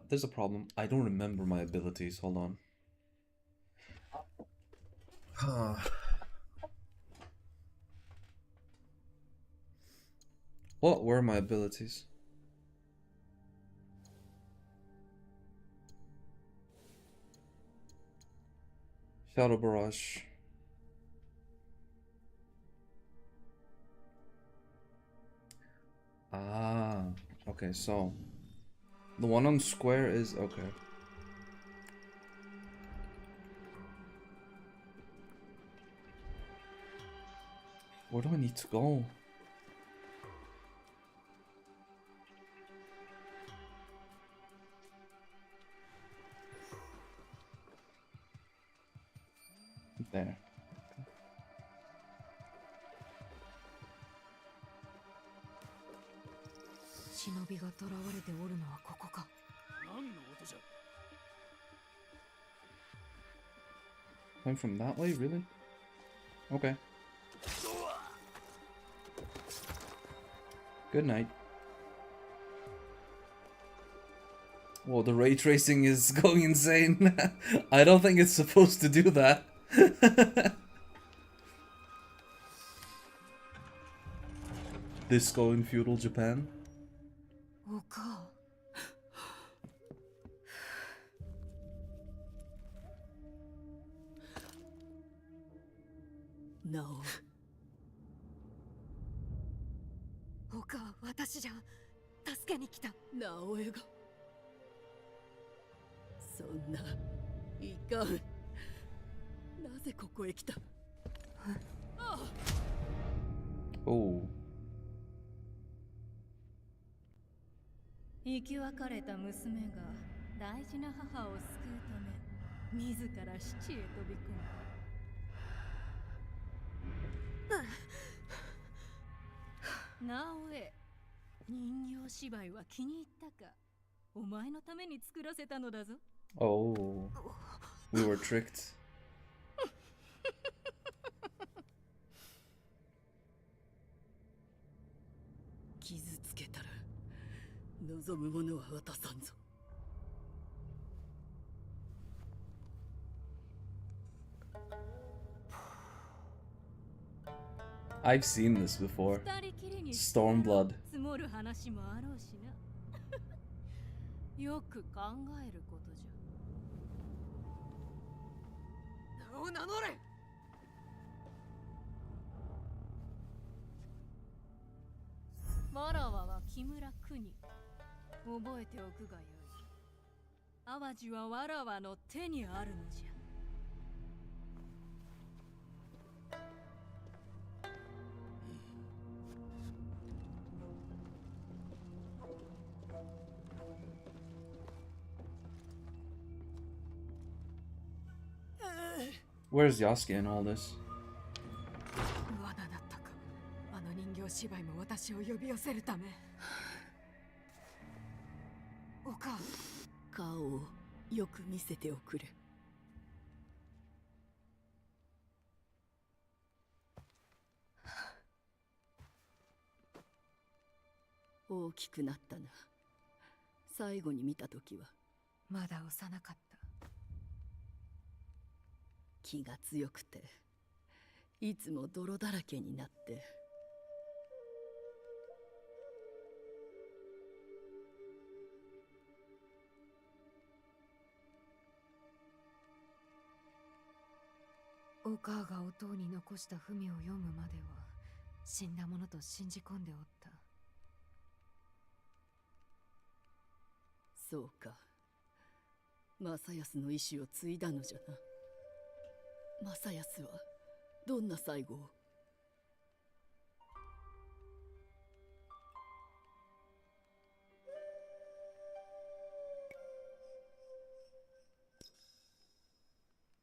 There's a problem. I don't remember my abilities. Hold on. What were my abilities? Shadow Barrage. Ah, okay, so the one on square is okay. Where do I need to go? There. I'm from that way, really? Okay. Good night. Whoa, the ray tracing is going insane. I don't think it's supposed to do that. Disco in feudal Japan. Oka. No. Oka, 私じゃ助けに来た。直江が。そんな、いかん。なぜここへ来た。Oh. 生き別れた娘が大事な母を救うため自ら死地へ飛び込んだ。直江、人形芝居は気に入ったか。お前のために作らせたのだぞ。Oh. We were tricked. 傷つけたら望むものは渡さんぞ。I've seen this before. 二人きりに Stormblood. 積もる話もあろうしなよく考えることじゃ名を名乗れわらわは木村国覚えておくがよい淡路はわらわの手にあるのじゃ Where's Yasuke in all this? 罠だったかあの人形芝居も私を呼び寄せるためおか顔をよく見せておくれ大きくなったな最後に見た時はまだ幼かった気が強くていつも泥だらけになってお母がお父に残した文を読むまでは死んだものと信じ込んでおったそうか正康の意志を継いだのじゃな正康はどんな最後を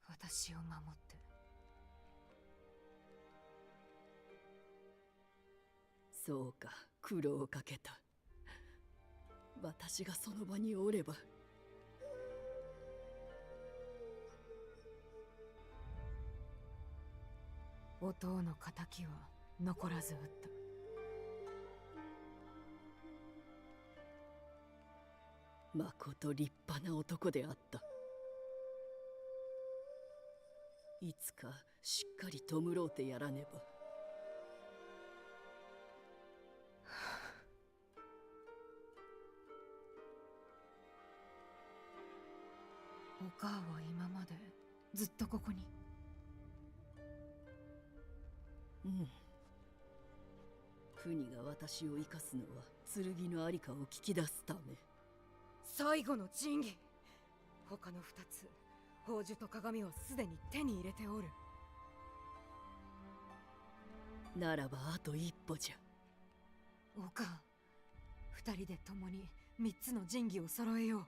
私を守ってそうか苦労をかけた私がその場におればお父の仇は残らず撃ったまこと立派な男であったいつかしっかり弔うてやらねばお母は今までずっとここにうん国が私を生かすのは剣のありかを聞き出すため最後の神器他の二つ宝珠と鏡はすでに手に入れておるならばあと一歩じゃお母二人で共に三つの神器を揃えよう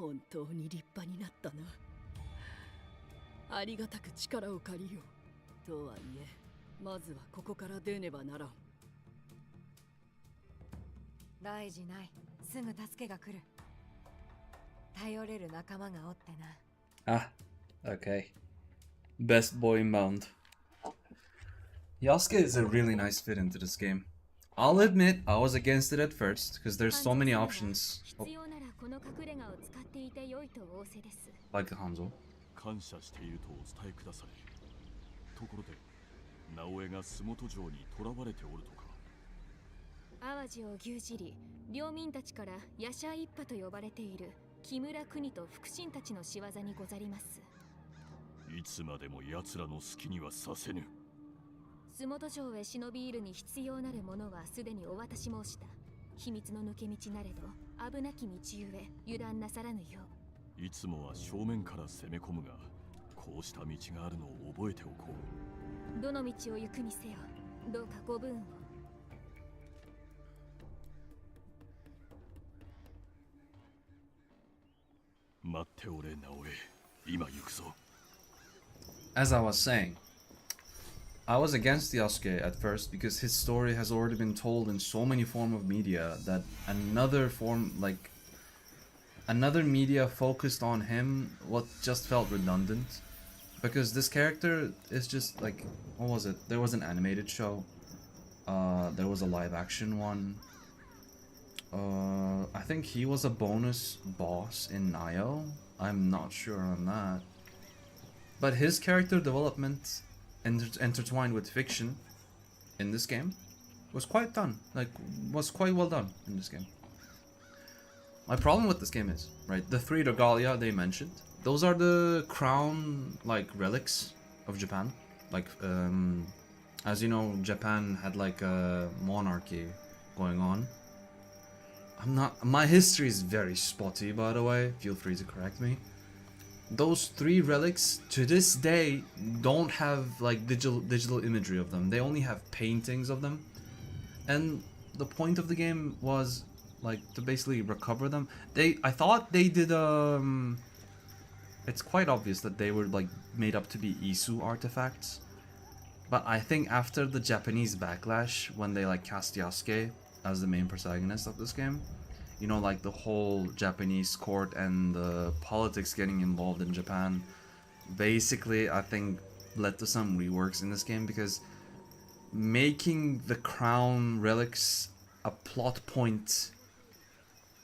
本当に立派になったなありがたく力を借りようとはいえまずはここから出ねばならん大事ないすぐ助けが来る頼れる仲間がおってな Ah, okay. Best boy inbound. Yasuke is a really nice fit into this game. I'll admit I was against it at first because there's so many options. Oh, 必要ならこの隠れ家を使っていて良いと仰せです like Hanzo. 感謝しているとお伝えくだされ。ところで直江が洲本城に囚われておるとか。淡路を牛耳り領民たちから夜叉一派と呼ばれている木村国と腹心たちの仕業にござります。いつまでも奴らの好きにはさせぬ。洲本城へ忍び入るに必要なるものはすでにお渡し申した。秘密の抜け道なれど危なき道ゆえ油断なさらぬよう。いつもは正面から攻め込むが、こうした道があるのを覚えておこう。どの道を行くにせよ、どうかご分を。待っておれ、直江。今行くぞ。As I was saying, I was against Yasuke at first because his story has already been told in so many forms of media that another media focused on him what just felt redundant. Because this character is just like, what was it? There was an animated show. There was a live action one. I think he was a bonus boss in Nio. I'm not sure on that. But his character development intertwined with fiction in this game was quite done. Like, was quite well done in this game. My problem with this game is, right, the 3 regalia they mentioned, those are the crown, like, relics of Japan. Like, as you know, Japan had, like, a monarchy going on. My history is very spotty, by the way, feel free to correct me. Those 3 relics, to this day, don't have, like, digital imagery of them. They only have paintings of them. And the point of the game was, like, to basically recover them. I thought they did, it's quite obvious that they were, like, made up to be Isu artifacts. But I think after the Japanese backlash, when they, like, cast Yasuke as the main protagonist of this game, you know, like, the whole Japanese court and the politics getting involved in Japan, basically, I think, led to some reworks in this game, because making the crown relics a plot point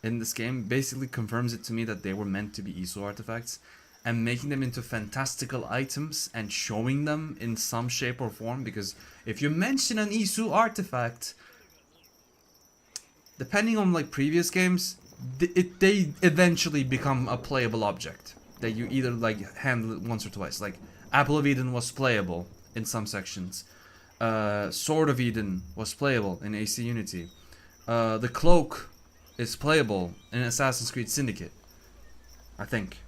in this game basically confirms it to me that they were meant to be Isu artifacts, and making them into fantastical items and showing them in some shape or form, because if you mention an Isu artifact, depending on, like, previous games, they eventually become a playable object that you either, like, handle it once or twice. Like, Apple of Eden was playable in some sections. Sword of Eden was playable in AC Unity. The cloak is playable in Assassin's Creed Syndicate, I think.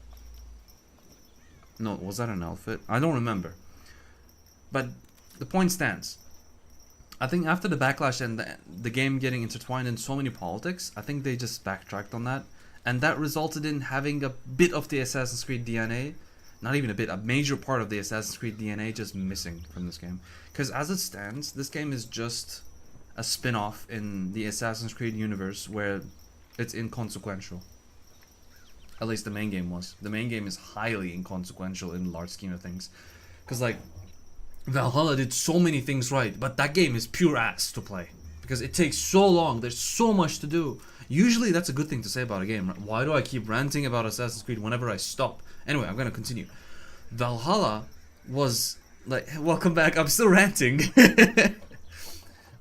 No, was that an outfit? I don't remember. But the point stands. I think after the backlash and the game getting intertwined in so many politics, I think they just backtracked on that. And that resulted in having a bit of the Assassin's Creed DNA, not even a bit, a major part of the Assassin's Creed DNA just missing from this game. Because as it stands, this game is just a spin-off in the Assassin's Creed universe where it's inconsequential. At least the main game was. The main game is highly inconsequential in the large scheme of things. Because, like, Valhalla did so many things right, but that game is pure ass to play. Because it takes so long, there's so much to do. Usually that's a good thing to say about a game. Why do I keep ranting about Assassin's Creed whenever I stop? Anyway, I'm gonna continue. Valhalla was, like, welcome back, I'm still ranting.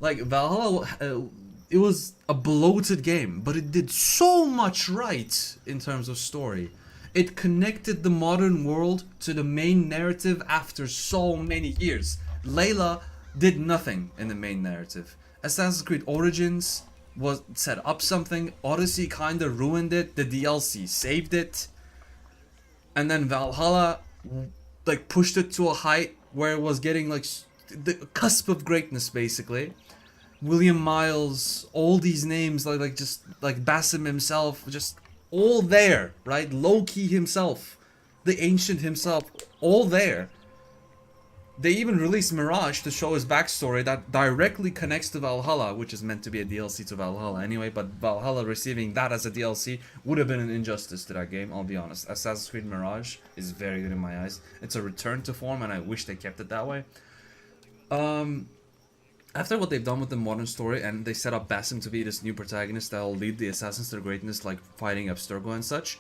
Like, Valhalla, it was a bloated game, but it did so much right in terms of story. It connected the modern world to the main narrative after so many years. Layla did nothing in the main narrative. Assassin's Creed Origins was set up something. Odyssey kinda ruined it. The DLC saved it. And then Valhalla, like, pushed it to a height where it was getting, like, the cusp of greatness, basically. William Miles, all these names, like just like Basim himself, just all there, right? Loki himself, the Ancient himself, all there. They even released Mirage to show his backstory that directly connects to Valhalla, which is meant to be a DLC to Valhalla anyway, but Valhalla receiving that as a DLC would have been an injustice to that game, I'll be honest. Assassin's Creed Mirage is very good in my eyes. It's a return to form, and I wish they kept it that way. After what they've done with the modern story, and they set up Basim to be this new protagonist that'll lead the assassins to their greatness, like fighting Abstergo and such,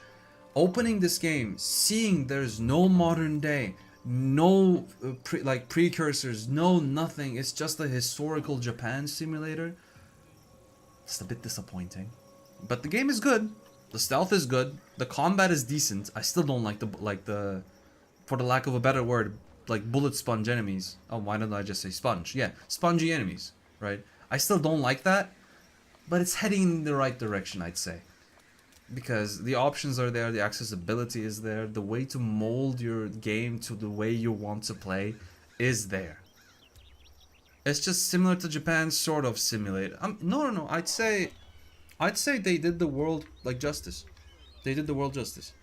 opening this game, seeing there's no modern day, no precursors, no nothing, it's just a historical Japan simulator, it's a bit disappointing. But the game is good, the stealth is good, the combat is decent. I still don't like the for the lack of a better word, like bullet sponge enemies. Oh, why didn't I just say sponge? Yeah, spongy enemies, right? I still don't like that, but it's heading in the right direction, I'd say. Because the options are there, the accessibility is there, the way to mold your game to the way you want to play is there. It's just similar to Japan's sort of simulator. No, I'd say they did the world, like, justice. They did the world justice.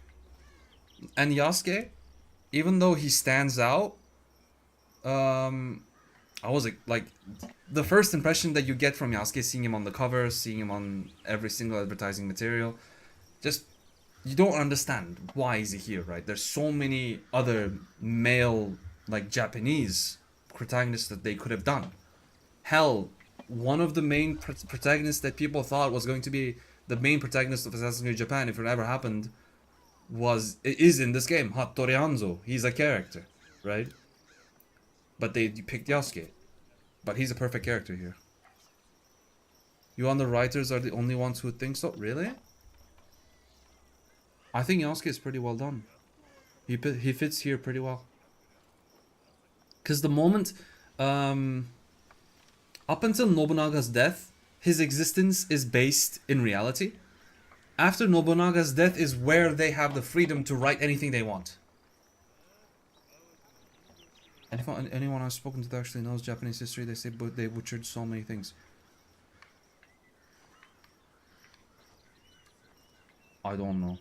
And Yasuke, even though he stands out, I was like the first impression that you get from Yasuke, seeing him on the cover, seeing him on every single advertising material, just, you don't understand why is he here, right? There's so many other male, like, Japanese protagonists that they could have done. Hell, one of the main protagonists that people thought was going to be the main protagonist of Assassin's Creed Japan, if it ever happened, is in this game. Hattori Hanzo. He's a character, right? But they picked Yasuke. But he's a perfect character here. You and the writers are the only ones who think so? Really? I think Yasuke is pretty well done. He fits here pretty well. Because the moment... up until Nobunaga's death, his existence is based in reality. After Nobunaga's death is where they have the freedom to write anything they want. Anyone I've spoken to that actually knows Japanese history, they say they butchered so many things. I don't know.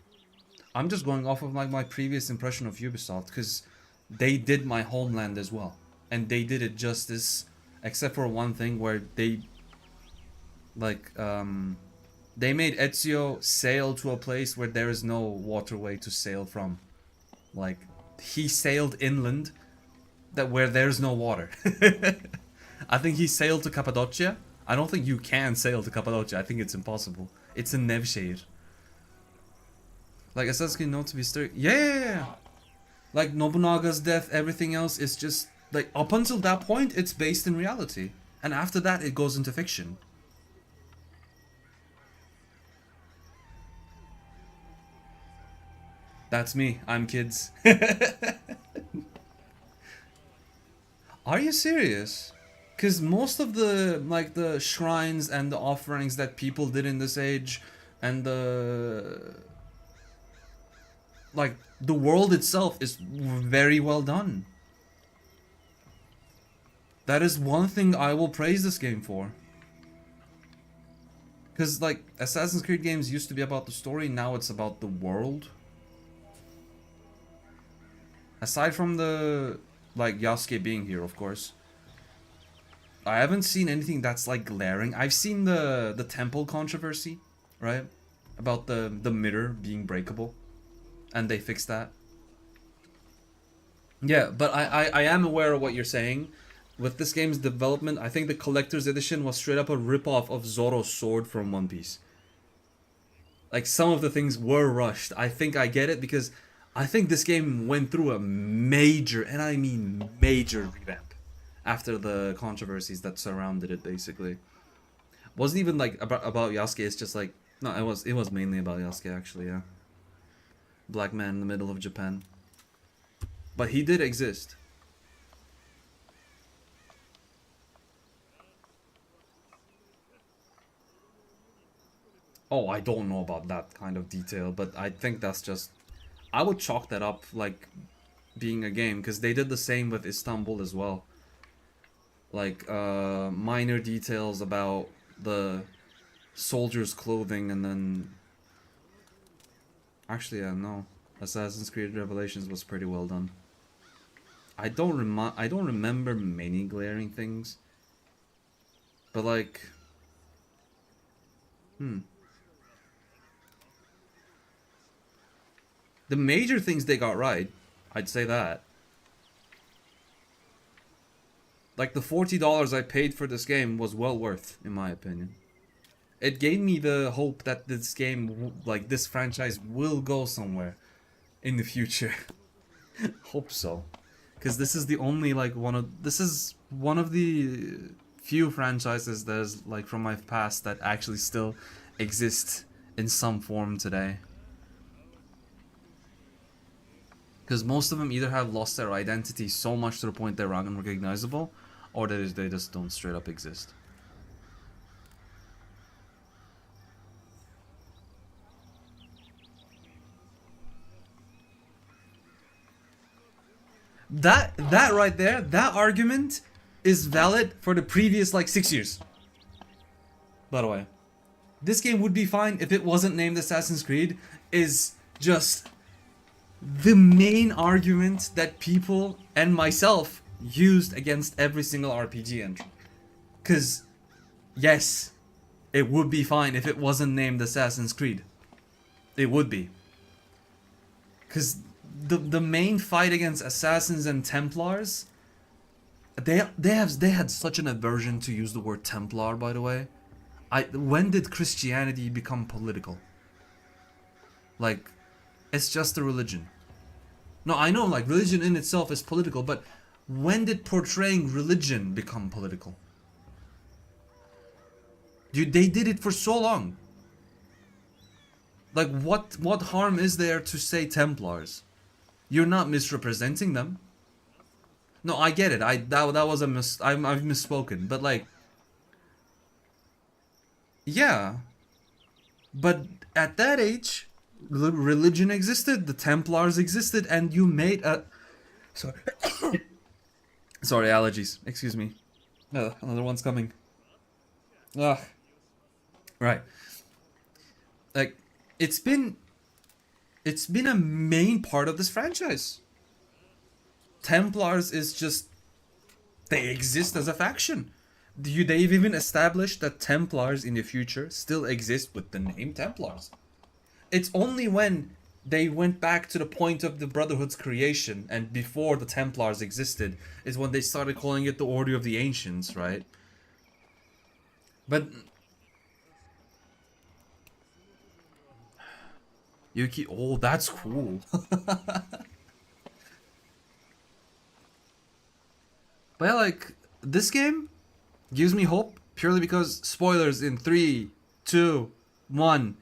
I'm just going off of like my previous impression of Ubisoft, because they did my homeland as well. And they did it justice, except for one thing where they like they made Ezio sail to a place where there is no waterway to sail from. Like, he sailed inland where there's no water. I think he sailed to Cappadocia. I don't think you can sail to Cappadocia. I think it's impossible. It's in Nevşehir. Like, Assassin's Creed known to be strict. Yeah! Like, Nobunaga's death, everything else is just... Like, up until that point, it's based in reality. And after that, it goes into fiction. That's me. I'm kids. Are you serious? Because most of the, like, the shrines and the offerings that people did in this age, and the... like, the world itself is very well done. That is one thing I will praise this game for. Because, like, Assassin's Creed games used to be about the story, now it's about the world. Aside from the, like, Yasuke being here, of course. I haven't seen anything that's, like, glaring. I've seen the temple controversy, right? About the mirror being breakable. And they fixed that. Yeah, but I am aware of what you're saying. With this game's development, I think the collector's edition was straight up a ripoff of Zoro's sword from One Piece. Like, some of the things were rushed. I think I get it because I think this game went through a major, and I mean major, revamp after the controversies that surrounded it, basically. Wasn't even like about Yasuke, it's just like, no, it was mainly about Yasuke, actually, yeah. Black man in the middle of Japan. But he did exist. Oh, I don't know about that kind of detail, but I think that's just... I would chalk that up like being a game, because they did the same with Istanbul as well. Like, minor details about the soldiers' clothing, and then... Actually, yeah, no. Assassin's Creed Revelations was pretty well done. I don't remember many glaring things. But like... The major things they got right, I'd say that. Like, the $40 I paid for this game was well worth, in my opinion. It gave me the hope that this game, like, this franchise will go somewhere in the future. Hope so. Because this is the only, like, this is one of the few franchises that is, like, from my past that actually still exist in some form today. Because most of them either have lost their identity so much to the point they're unrecognizable, or they just don't straight up exist. That right there, that argument is valid for the previous, like, 6 years. By the way. This game would be fine if it wasn't named Assassin's Creed, is just... the main argument that people and myself used against every single RPG entry. Because, yes, it would be fine if it wasn't named Assassin's Creed. It would be. Because the main fight against Assassins and Templars, they had such an aversion to use the word Templar, by the way. When did Christianity become political? Like... it's just a religion. No, I know, like, religion in itself is political, but When did portraying religion become political? Dude, they did it for so long. Like, what harm is there to say Templars? You're not misrepresenting them. No, I get it. That was I've misspoken. But like, yeah. But at that age, religion existed, the Templars existed, and you made a... Sorry. Sorry, allergies. Excuse me. Another one's coming. Ugh. Right. Like, it's been a main part of this franchise. Templars is just... They exist as a faction. They've even established that Templars in the future still exist with the name Templars. It's only when they went back to the point of the Brotherhood's creation and before the Templars existed is when they started calling it the Order of the Ancients, right? But Yuki, oh, that's cool. But yeah, like, this game gives me hope purely because, spoilers in 3, 2, 1.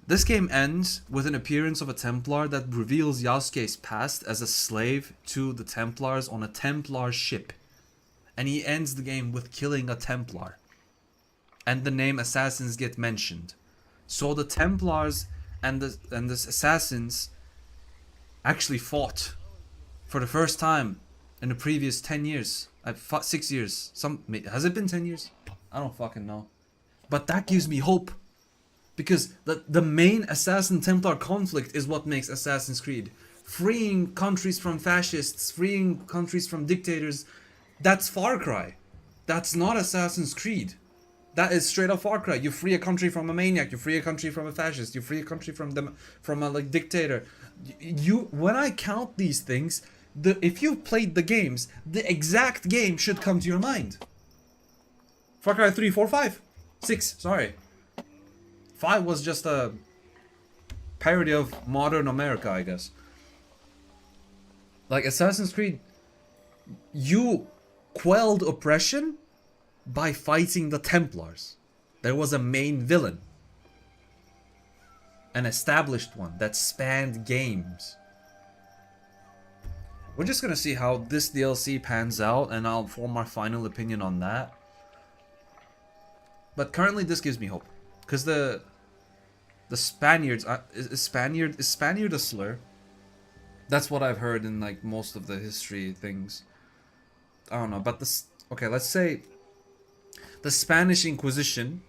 This game ends with an appearance of a Templar that reveals Yasuke's past as a slave to the Templars on a Templar ship. And he ends the game with killing a Templar. And the name Assassins get mentioned. So the Templars and the Assassins actually fought for the first time in the previous 10 years. 6 years. Has it been 10 years? I don't fucking know. But that gives me hope. Because the main Assassin Templar conflict is what makes Assassin's Creed. Freeing countries from fascists, freeing countries from dictators, that's Far Cry. That's not Assassin's Creed. That is straight up Far Cry. You free a country from a maniac, you free a country from a fascist, you free a country from a like dictator. When I count these things, if you've played the games, the exact game should come to your mind. Far Cry 3, 4, 5, 6, sorry. 5 was just a parody of modern America, I guess. Like Assassin's Creed, you quelled oppression by fighting the Templars. There was a main villain. An established one that spanned games. We're just gonna see how this DLC pans out and I'll form my final opinion on that. But currently this gives me hope. Because the Spaniards, is Spaniard a slur? That's what I've heard in like most of the history things. I don't know, but okay, let's say the Spanish Inquisition,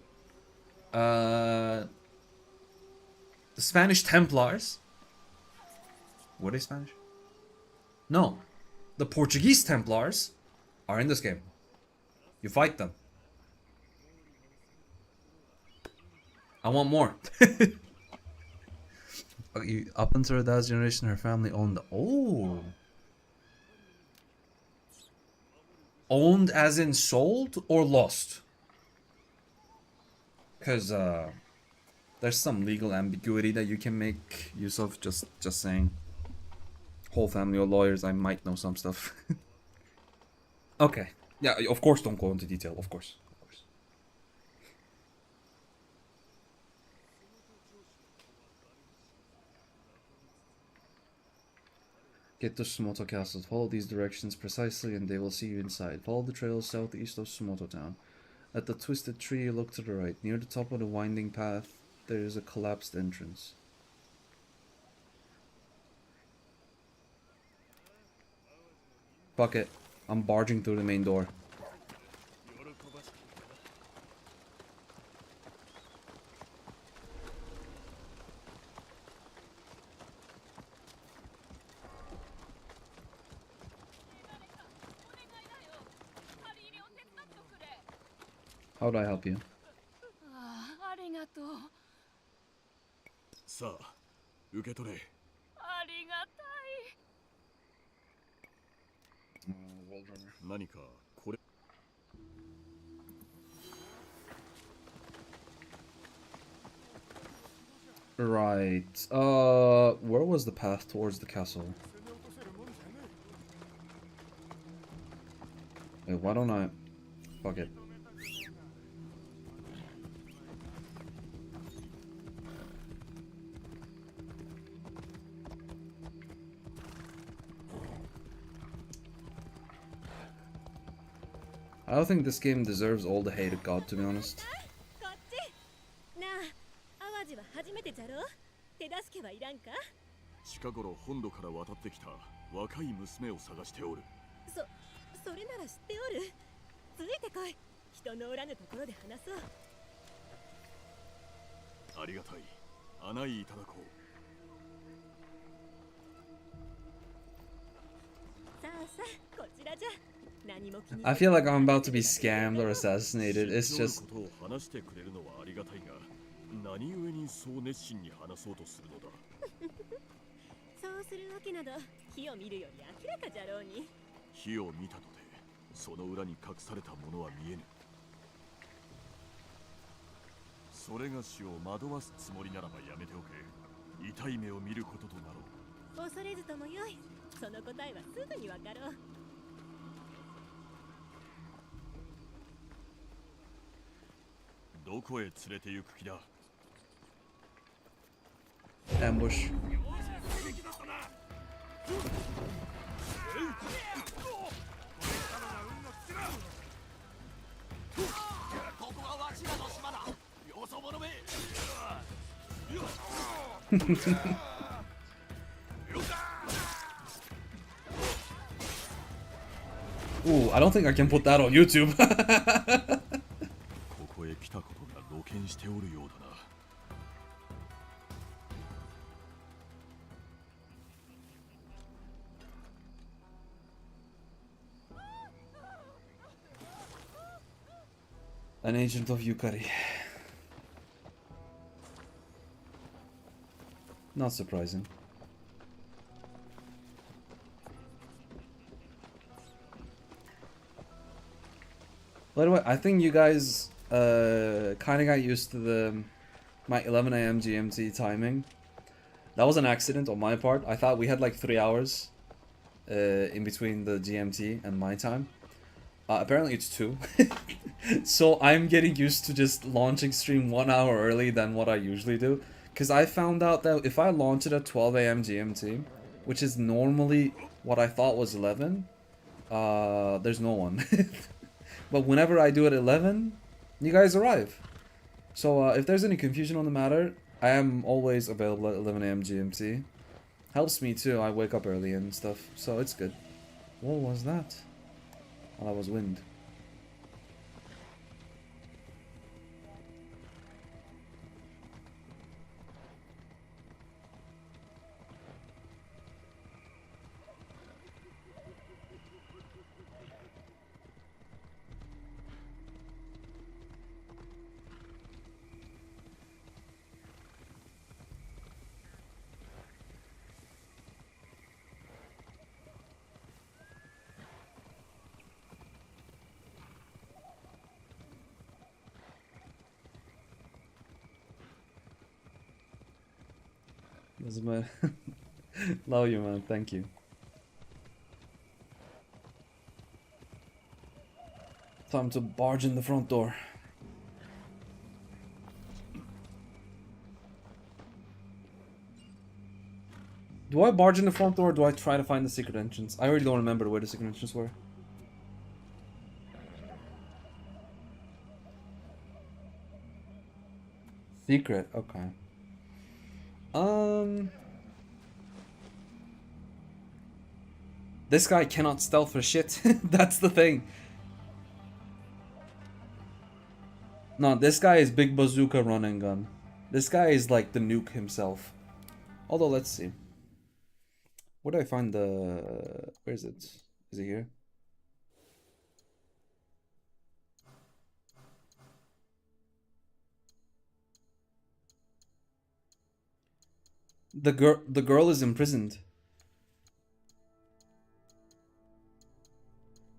the Spanish Templars. Were they Spanish? No, the Portuguese Templars are in this game. You fight them. I want more. Up until her dad's generation, her family owned the... Oh. Owned as in sold or lost? Because there's some legal ambiguity that you can make use of. Just saying. Whole family or lawyers, I might know some stuff. Okay. Yeah, of course don't go into detail, of course. Get to Sumoto Castle. Follow these directions precisely and they will see you inside. Follow the trail southeast of Sumoto Town. At the twisted tree, look to the right. Near the top of the winding path, there is a collapsed entrance. Fuck it. I'm barging through the main door. How do I help you? ありがとう。さあ、受け取れ。ありがたい。何かこれ。Right. Where was the path towards the castle? Wait, why don't I... Fuck it. I don't think this game deserves all the hate it got, to be honest. こっちなあ淡路は初めてじゃろ手助けはいらんか近頃本土から渡ってきた若い娘を探しておる。それなら知っておるついてこい人のおらぬところで話そうありがたい。案内いただこう。さあさあこちらじゃ何も気に I feel like I'm about to be scammed or assassinated. It's 知って just... おることを話してくれるのはありがたいが、何故にそう熱心に話そうとするのだ。そうするわけなど火を見るより明らかじゃろうに火を見たとて、その裏に隠されたものは見えぬ。それがしを惑わすつもりならばやめておけ。痛い目を見ることとなろう。恐れずともよいその答えはすぐにわかろうどこへ連れて行く気だ。 Ambush. ここはわしらの島だ。よそ者め。Ooh, I don't think I can put that on YouTube. ここへ来たことが露見しておるようだな。An agent of Yukari. Not surprising. By the way, I think you guys kind of got used to my 11 a.m. GMT timing. That was an accident on my part. I thought we had like 3 hours in between the GMT and my time. Apparently it's 2. So I'm getting used to just launching stream 1 hour early than what I usually do. Because I found out that if I launch it at 12 a.m. GMT, which is normally what I thought was 11, there's no one. But whenever I do it at 11, you guys arrive. So if there's any confusion on the matter, I am always available at 11 a.m. GMT. Helps me too, I wake up early and stuff, so it's good. What was that? Oh, that was wind. This is my... Love you, man. Thank you. Time to barge in the front door. Do I barge in the front door or do I try to find the secret entrance? I already don't remember where the secret entrance were. Secret, okay. This guy cannot stealth for shit. That's the thing. No, this guy is big bazooka run and gun. This guy is like the nuke himself. Although, let's see. Where do I find the... Where is it? Is it here? The girl is imprisoned.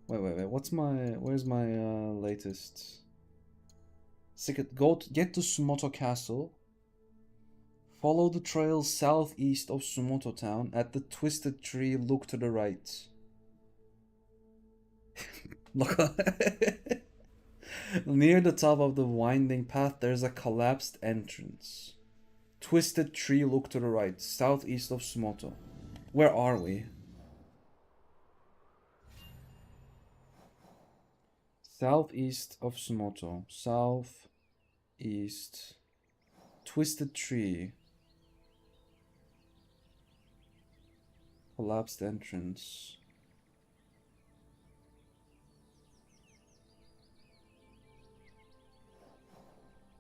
Wait. What's my... Where's my latest... Secret... Get to Sumoto Castle. Follow the trail southeast of Sumoto Town. At the Twisted Tree, look to the right. Look. Near the top of the winding path, there's a collapsed entrance. Twisted Tree, look to the right, southeast of Sumoto. Where are we? Southeast of Sumoto. Southeast. Twisted Tree. Collapsed entrance.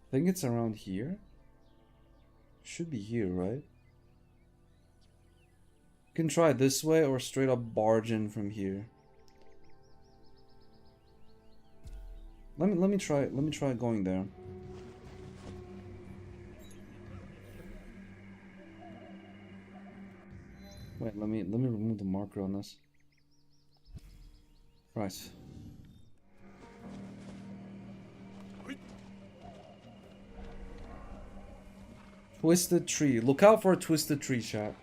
I think it's around here. Should be here, right? You can try this way or straight up barge in from here. Let me try going there. Wait, let me remove the marker on this. Right. Twisted Tree. Look out for a Twisted Tree, chat.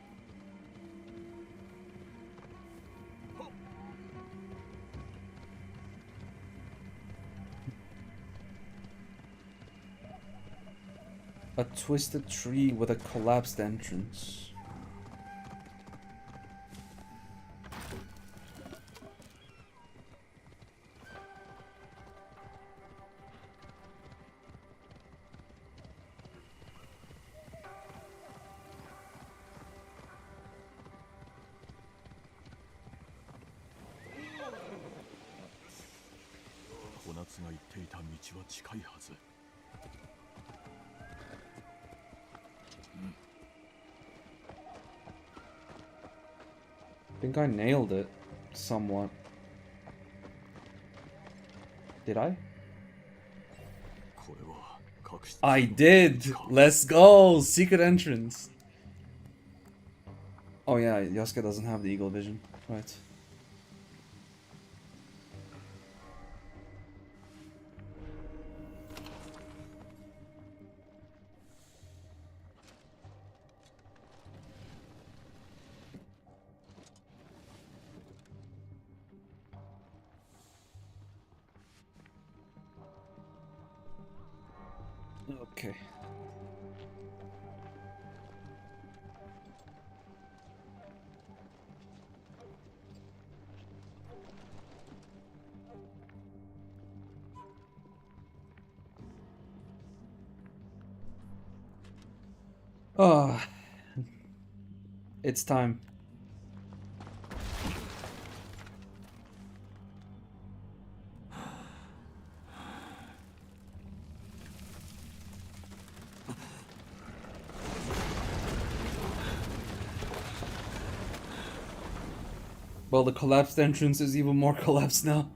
A Twisted Tree with a collapsed entrance. I think I nailed it somewhat. Did I? I did! Let's go! Secret entrance! Oh yeah, Yasuke doesn't have the eagle vision. Right. Okay. Oh, it's time. Well, the collapsed entrance is even more collapsed now.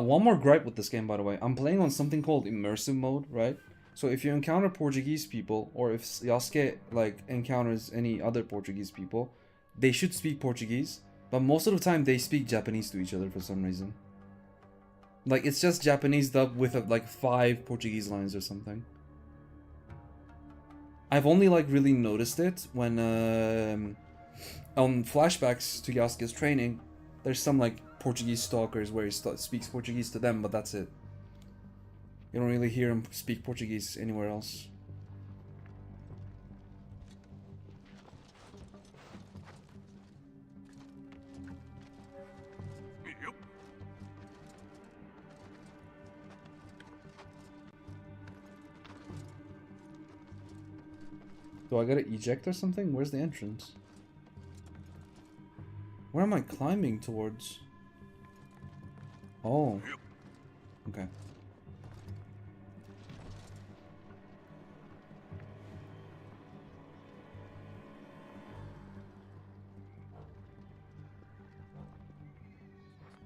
One more gripe with this game, by the way. I'm playing on something called immersive mode, right? So if you encounter Portuguese people, or if Yasuke like encounters any other Portuguese people, they should speak Portuguese, but most of the time they speak Japanese to each other for some reason. Like, it's just Japanese dub with like 5 Portuguese lines or something. I've only like really noticed it when on flashbacks to Yasuke's training, there's some like Portuguese stalkers where he speaks Portuguese to them, but that's it. You don't really hear him speak Portuguese anywhere else. Do I gotta eject or something? Where's the entrance? Where am I climbing towards? Oh. Okay.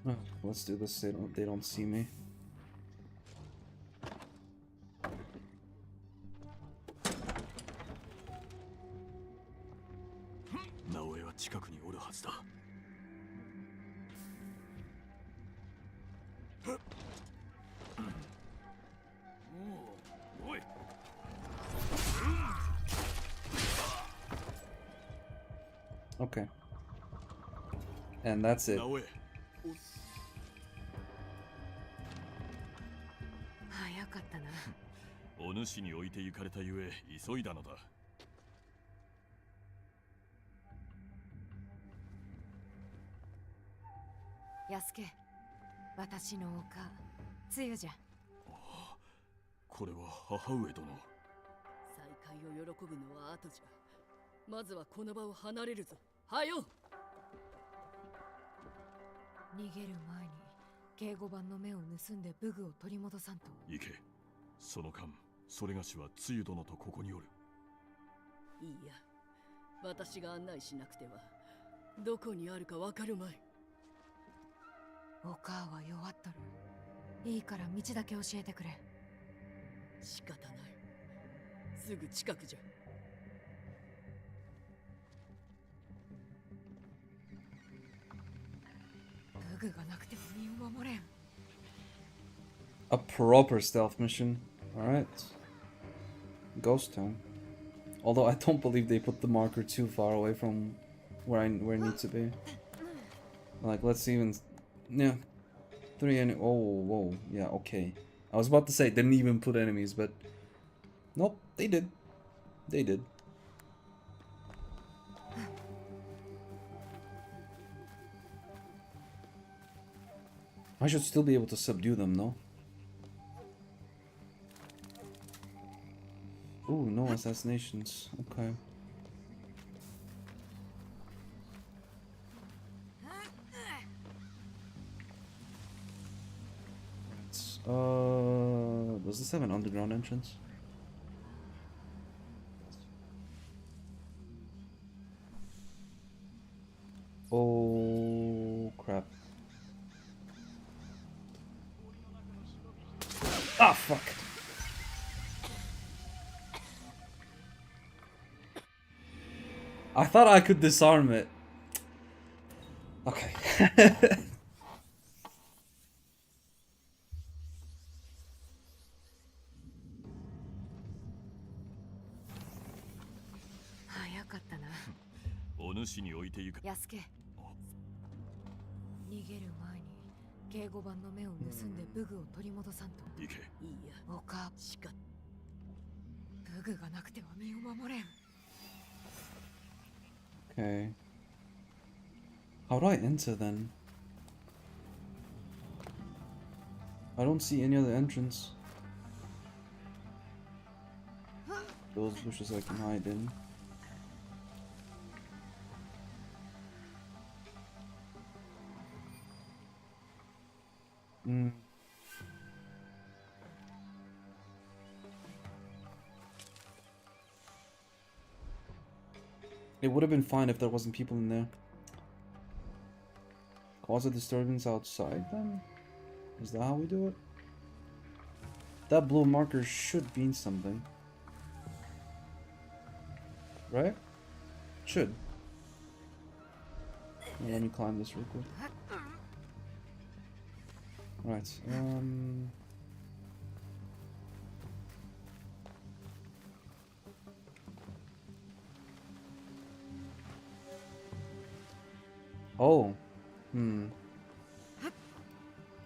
Oh, let's do this. They don't see me. Okay. And that's it. 直江早かったな。お主に置いて行かれたゆえ急いだのだ。安家、私のおかつゆじゃ。これは母上殿。再会を喜ぶのは後じゃ。まずはこの場を離れるぞ。はよ。逃げる前に警護版の目を盗んで武具を取り戻さんと。行け。その間それがしはつゆ殿とここにおる。いいや、私が案内しなくてはどこにあるかわかるまい。お母は弱っとる。いいから道だけ教えてくれ。仕方ない、すぐ近くじゃ。武具がなくても身を守れん。 A proper stealth mission. Alright. Ghost Town. Although I don't believe they put the marker too far away from where I need to be. Like, let's even... Yeah. 3 oh, whoa. Yeah, okay. I was about to say, didn't even put enemies, but... Nope, they did. They did. I should still be able to subdue them, no? Ooh, no assassinations. Okay. Does this have an underground entrance? Oh, crap. Ah, fuck. I thought I could disarm it. Okay.安家、逃げる前に警護版の目を盗んで武具を取り戻さんと。行け。いいや、おかしか。武具がなくては身を守れん。 Okay. How do I enter then? I don't see any other entrance. Those bushes I can hide in. It would have been fine if there wasn't people in there. Cause a disturbance outside then? Is that how we do it? That blue marker should mean something. Right? Should. Let me climb this real quick. Right, oh.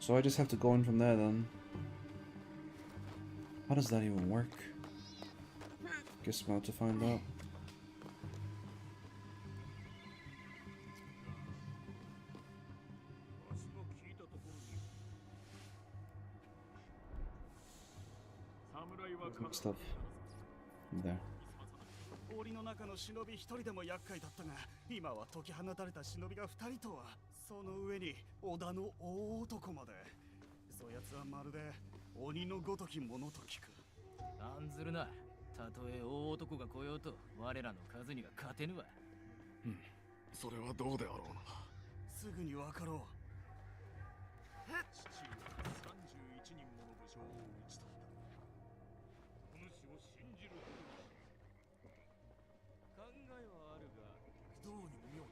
So I just have to go in from there then. How does that even work? Guess I'm about to find out. Good stuff. There. 檻の中の忍び一人でも厄介だったが、今は解き放たれた忍びが二人とは、その上に織田の大男まで。そやつはまるで鬼のごときものと聞く。案ずるな。たとえ大男が来ようと、我らの数には勝てぬわ。それはどうであろうな。すぐにわかろう。父上31人もの武将を討ち取った。お主を信じるほどに考えはあるが、どうにも妙な。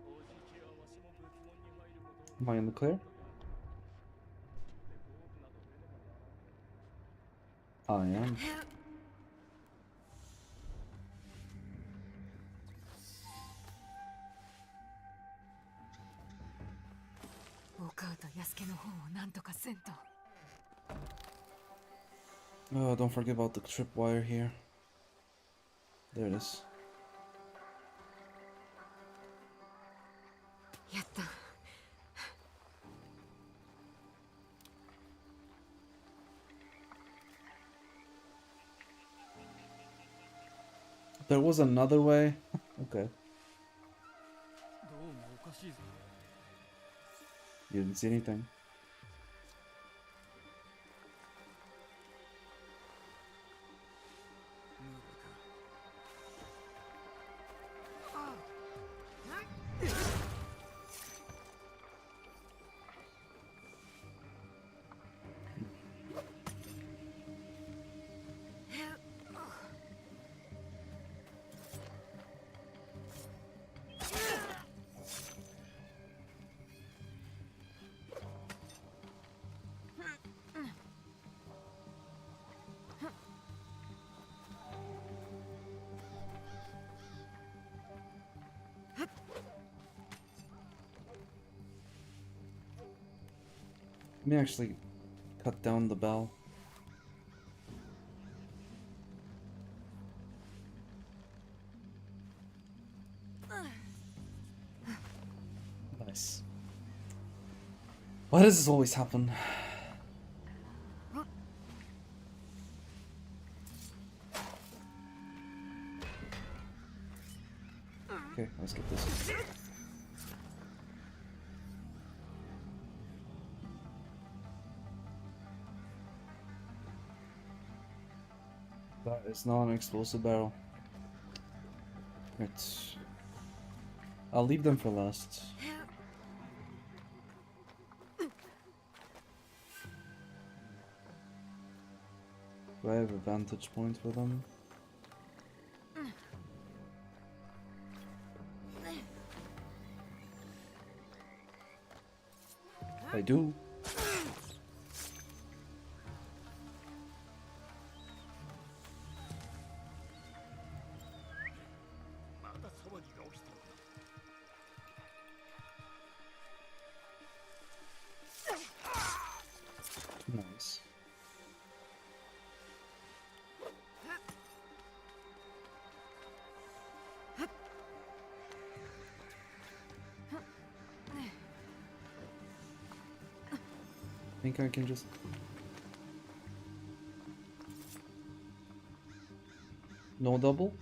おじきはわしも仏門に入ることを。 Am I in the clear? I am. と安家の方をなんとかせんと。 Oh, don't forget about the tripwire here. There it is. やった。 There was another way. Okay. どうもおかしいぞ。 You didn't see anything. Let me actually cut down the bell. Nice. Why does this always happen? Okay, let's get this. That is not an explosive barrel. Right. I'll leave them for last. Do I have a vantage point for them? I do. Nice. I think I can just... No double?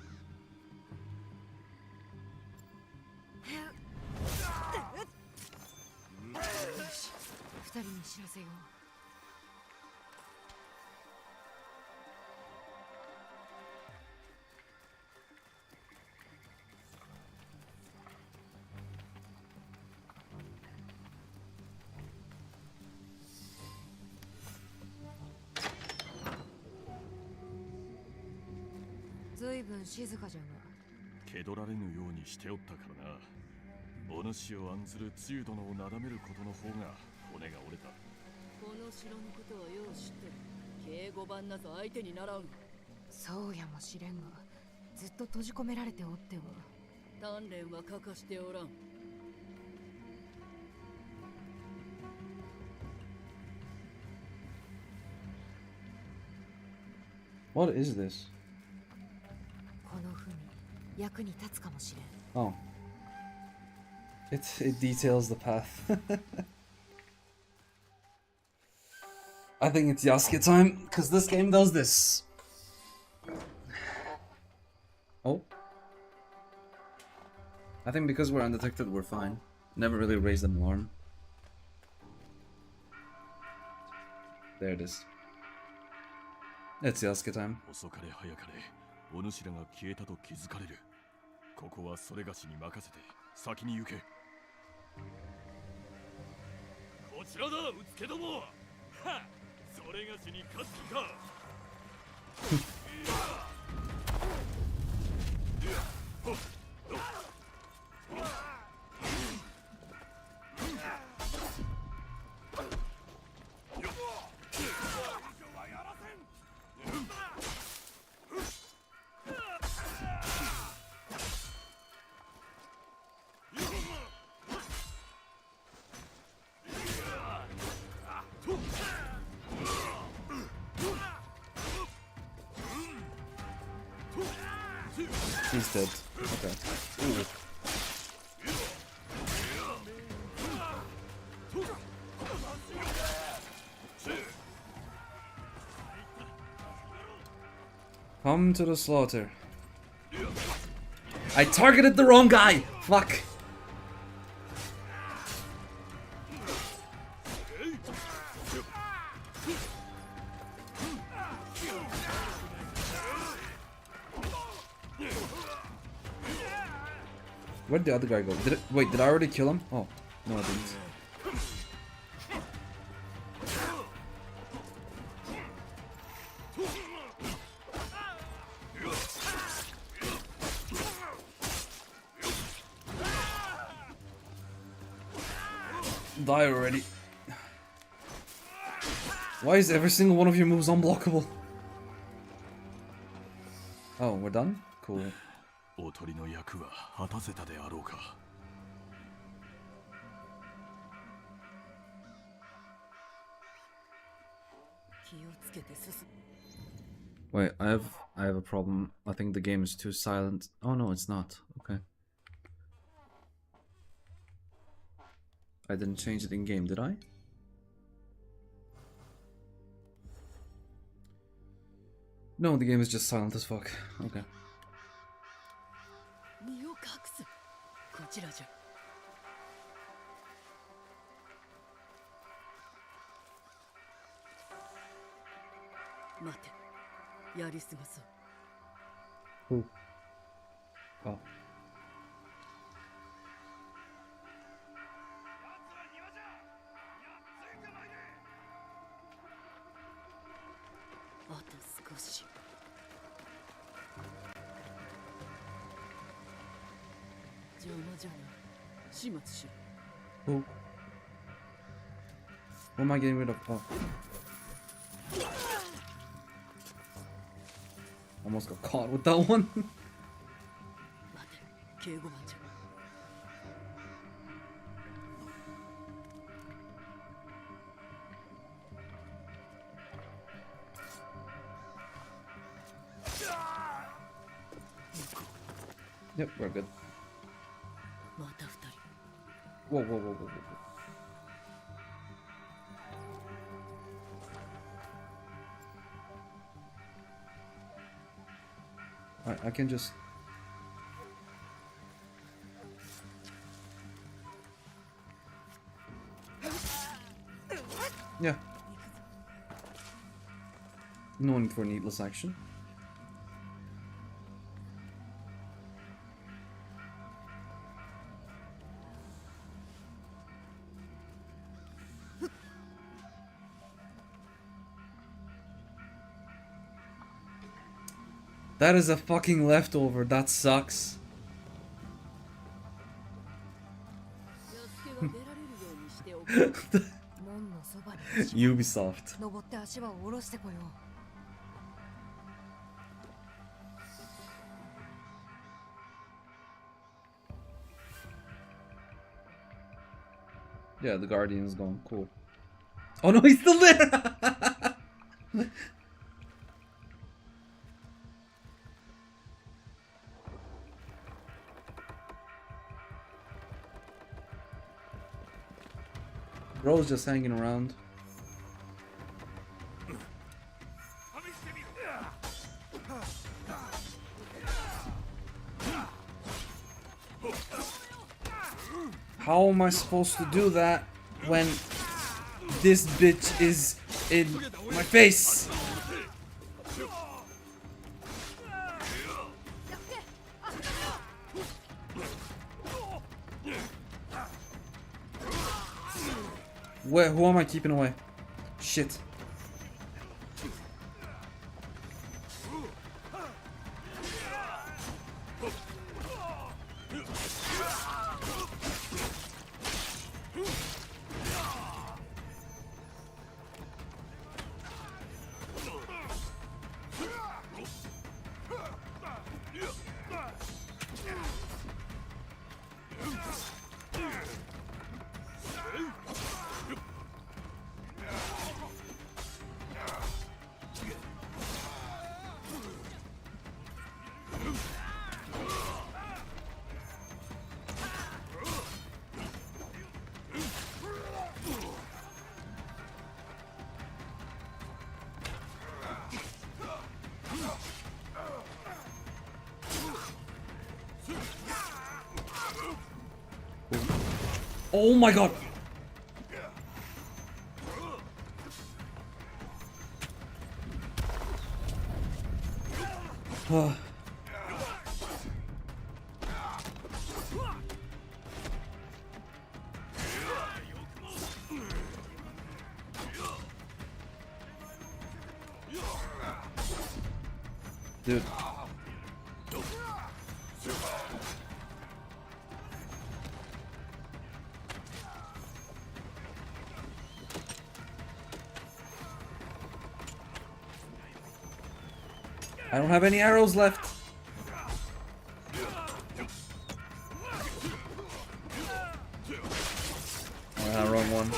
二人に知らせよう。 ずいぶん静かじゃが。気取られぬようにしておったからな。お主を案ずる露殿をなだめることの方が骨が折れた。この城のことはよう知ってる。警護番なぞ相手にならん。そうやもしれんが、ずっと閉じ込められておっては。鍛錬は欠かしておらん。 What is this? この船、役に立つかもしれん。 Oh. It details the path. I think it's Yasuke time, because this game does this. Oh. I think because we're undetected, we're fine. Never really raised an alarm. There it is. It's Yasuke time. 遅かれ早かれ、お主らが消えたと気づかれる。ここはそれがしに任せて先に行け。こちらだ、うつけども。はっ、それがしに勝つ気か。he's dead. Okay. Ooh. Come to the slaughter. I targeted the wrong guy! Fuck! Where'd the other guy go? Wait, did I already kill him? Oh, no I didn't. Die already. Why is every single one of your moves unblockable? Oh, we're done? Cool. おとりの役は果たせたであろうか。Wait, I have a problem. I think the game is too silent. Oh no, it's not. Okay. I didn't change it in game, did I? No, the game is just silent as fuck. Okay. 身を隠す。こちらじゃ。待て、やり過ごそう。Ooh. Oh. あと少し。邪魔じゃない。始末しろ。 Oh. What am I getting rid of? Oh. Almost got caught with that one. 待て、警護マンじゃ。Yep, we're good. また二人。 Whoa, whoa, whoa, whoa, whoa. I can just... Yeah. No need for needless action. That is a fucking leftover, that sucks. Ubisoft. Yeah, the Guardian's gone. Cool. Oh no, he's still there! Bro's just hanging around. How am I supposed to do that when this bitch is in my face? Where? Who am I keeping away? Shit. Oh my god! Dude. I don't have any arrows left. Oh, wrong one.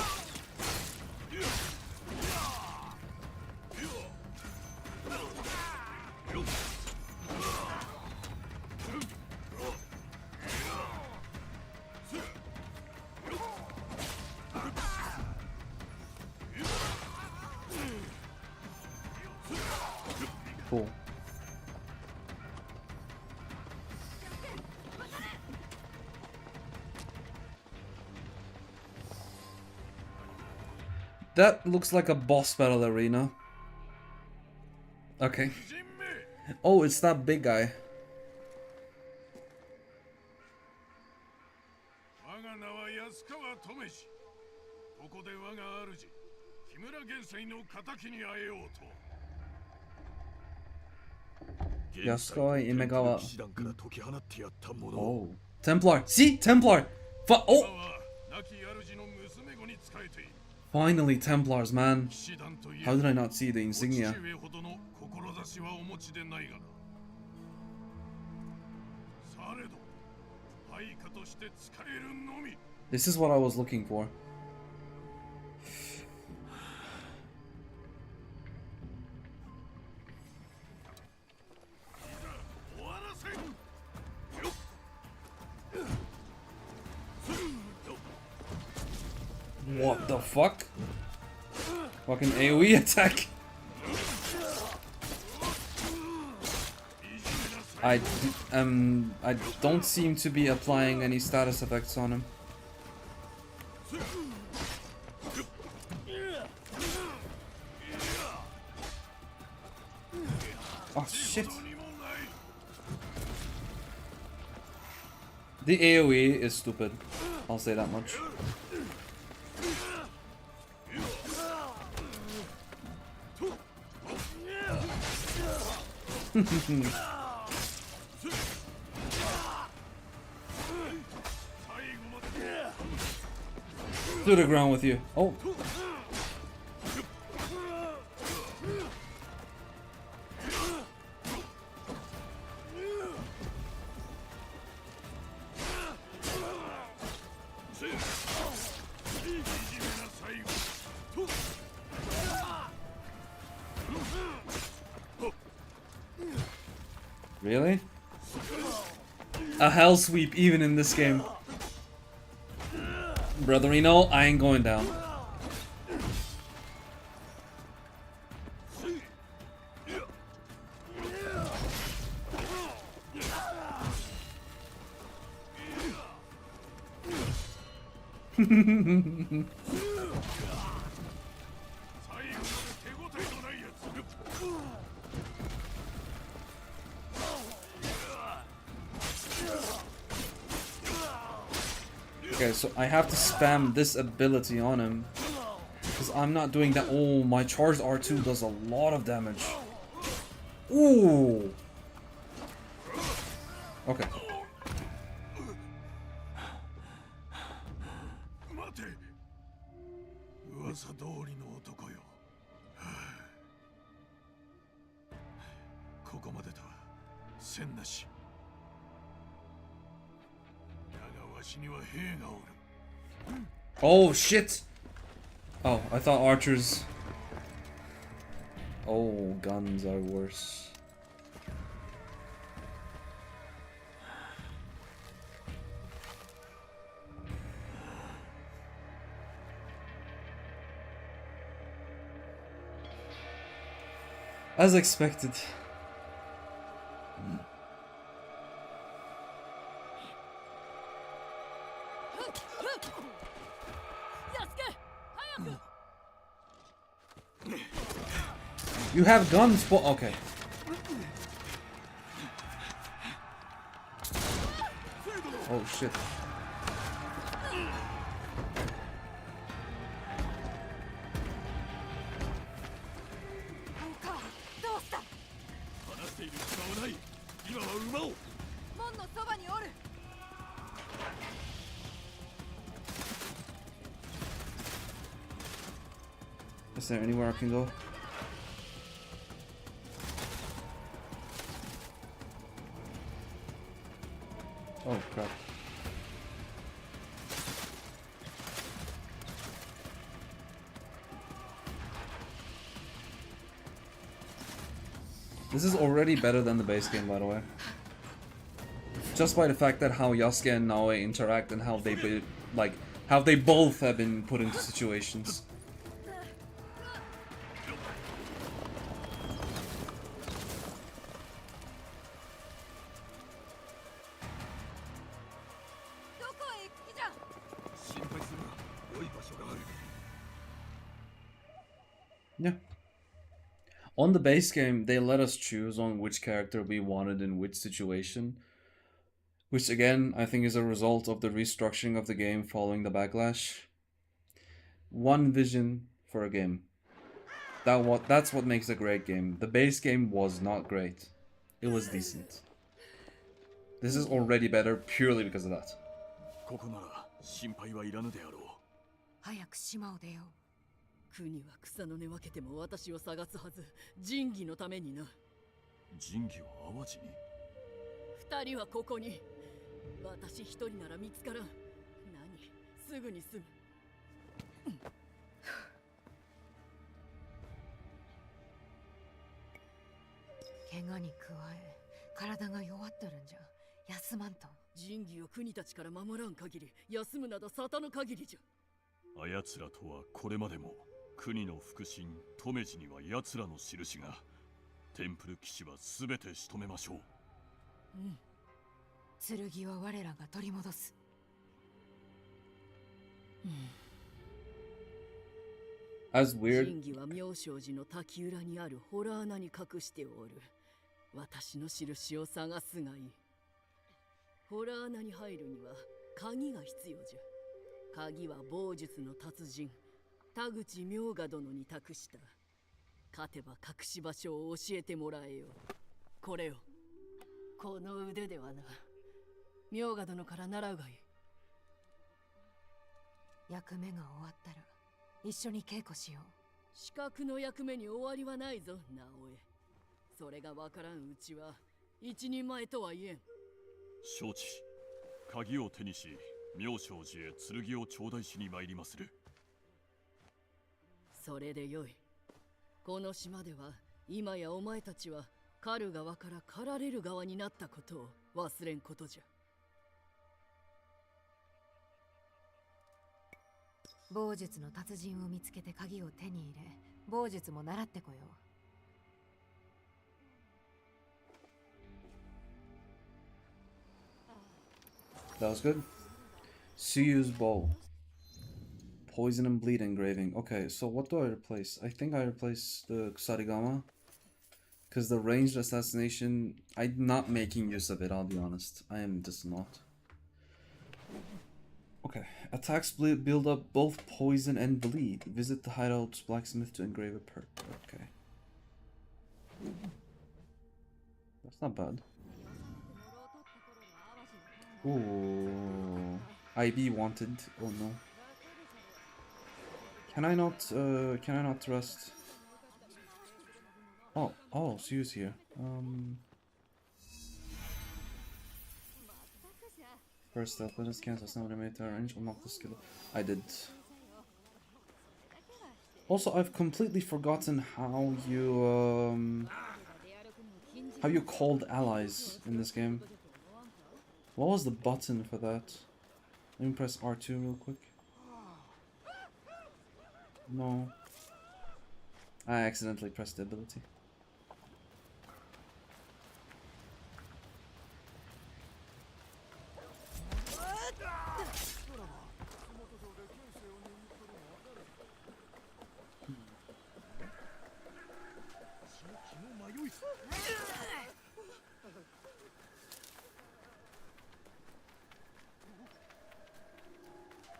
Cool. That looks like a boss battle arena. Okay. Oh, it's that big guy. 我が名は安川留志。ここで我が主、木村元帥の仇に会えようと。安川今川。騎士団から解き放ってやったもの。 Oh. Templar. See? Templar! Oh! 亡き主の娘子に仕えている。 Finally, Templars, man. How did I not see the insignia? This is what I was looking for. What the fuck? Fucking AoE attack. I don't seem to be applying any status effects on him. Oh shit. The AoE is stupid. I'll say that much. To the ground with you. Oh. Really? A hell sweep even in this game. Brotherino, I ain't going down. Okay, so I have to spam this ability on him. Because I'm not doing that. Oh, my charged R2 does a lot of damage. Ooh. Okay. Oh shit! Oh, I thought archers. Oh, guns are worse. As expected. You have guns, but okay. Oh shit. どうした？話している暇はない。今は馬を。門のそばにおる。 Is there anywhere I can go? Oh crap. This is already better than the base game, by the way. Just by the fact that how Yasuke and Naoe interact and how they how they both have been put into situations. Yeah. On the base game, they let us choose on which character we wanted in which situation. Which again, I think is a result of the restructuring of the game following the backlash. One vision for a game. That's what makes a great game. The base game was not great. It was decent. This is already better purely because of that. ここなら心配はいらぬであろう。早く島を出よう。 国は草の根分けても私を探すはず。仁義のためにな。仁義を淡路に。二人はここに。私一人なら見つからん。何？すぐに済む。怪我に加え、体が弱っとるんじゃ。休まんと。仁義を国たちから守らん限り、休むなど沙汰の限りじゃ。あやつらとはこれまでも。 国の腹心、留地には奴らの印が。テンプル騎士は全て仕留めましょう。うん。剣は我らが取り戻す。As weird. 真偽は妙正寺の滝裏にあるホラー穴に隠しておる。私の印を探すがいい。ホラー穴に入るには鍵が必要じゃ。鍵は棒術の達人。 田口明賀殿に託した。勝てば隠し場所を教えてもらえよ。これを。この腕ではな。明賀殿から習うがいい。役目が終わったら一緒に稽古しよう。資格の役目に終わりはないぞ、直江。それがわからんうちは一人前とは言えん。承知。鍵を手にし、妙正寺へ剣を頂戴しに参りまする。 それでよい。この島では今やお前たちは狩る側から狩られる側になったことを忘れんことじゃ。棒術の達人を見つけて鍵を手に入れ、棒術も習ってこよう。That was good. Suyu's bow. Poison and bleed engraving. Okay, so what do I replace? I think I replace the Kusarigama. Because the ranged assassination, I'm not making use of it, I'll be honest. I am just not. Okay, attacks build up both poison and bleed. Visit the hideout's blacksmith to engrave a perk. Okay. That's not bad. Ooh. IB wanted. Oh no. Can I not trust? Oh, Suyu's here. First step, let us cancel some animate range, unlock the skill. I did. Also, I've completely forgotten how you called allies in this game. What was the button for that? Let me press R2 real quick. No. I accidentally pressed the ability.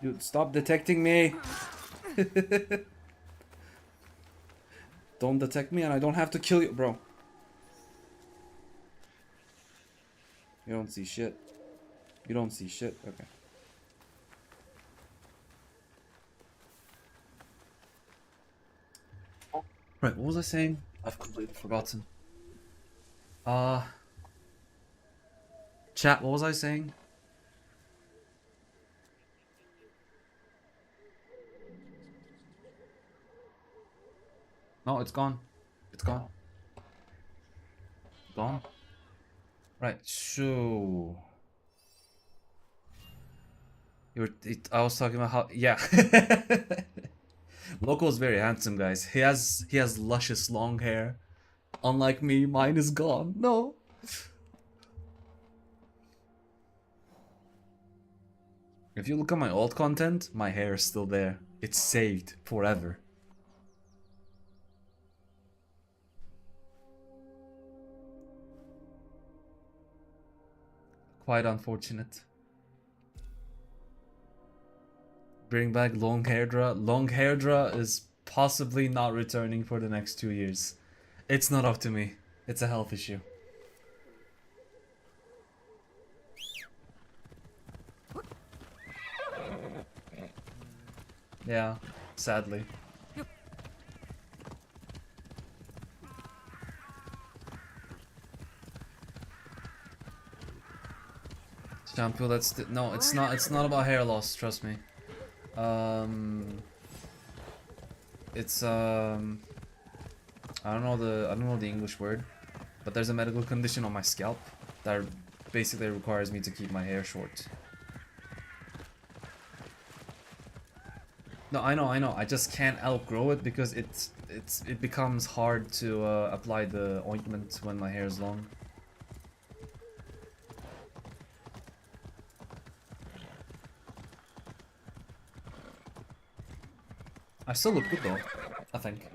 Dude, stop detecting me! Don't detect me and I don't have to kill you, bro. You don't see shit. You don't see shit. Okay. Right, what was I saying? I've completely forgotten. Chat, what was I saying? No, it's gone. It's gone. Gone. Right, so I was talking about how, yeah. Loco's very handsome, guys. He has luscious long hair. Unlike me, mine is gone. No. If you look at my old content, my hair is still there. It's saved forever. Quite unfortunate. Bring back Long Hairdra. Long Hairdra is possibly not returning for the next 2 years. It's not up to me. It's a health issue. Yeah, sadly. Shampoo, no, it's not about hair loss, trust me. It's I don't know the English word, but there's a medical condition on my scalp that basically requires me to keep my hair short. No, I know. I just can't outgrow it because it becomes hard to apply the ointment when my hair is long. I still look good though, I think.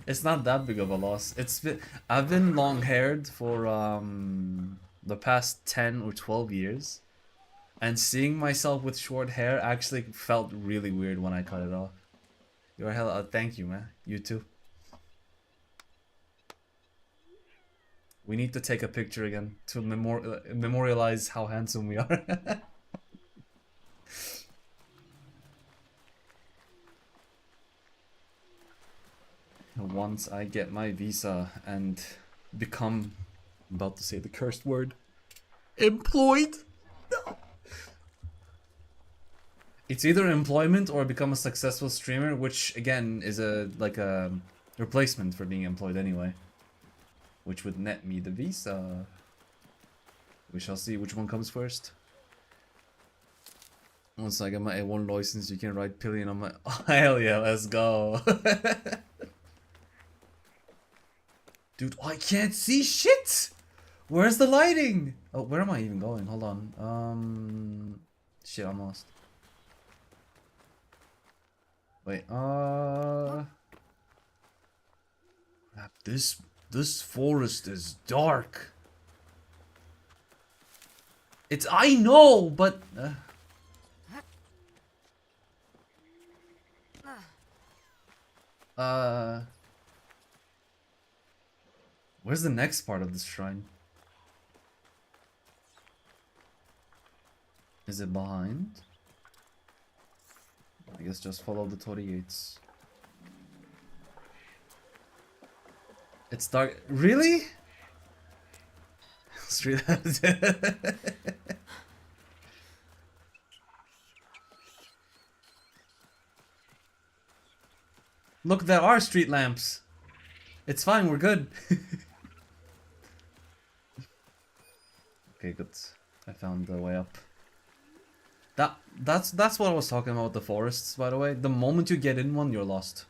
It's not that big of a loss. I've been long haired for the past 10 or 12 years. And seeing myself with short hair actually felt really weird when I cut it off. You're hella thank you, man. You too. We need to take a picture again to memorialize how handsome we are. Once I get my visa and become, I'm about to say the cursed word, employed. No. It's either employment or become a successful streamer, which again is like a replacement for being employed anyway, which would net me the visa. We shall see which one comes first. Once I get my A1 license, you can write pillion on my. Oh, hell yeah, let's go. Dude, I can't see shit! Where's the lighting? Oh, where am I even going? Hold on. Shit, I'm lost. Wait, this forest is dark. I know, but where's the next part of this shrine? Is it behind? I guess just follow the Torii gates. It's dark. Really? Street. Look, there are street lamps. It's fine, we're good. Okay, good. I found the way up. That's what I was talking about, the forests, by the way. The moment you get in one, you're lost.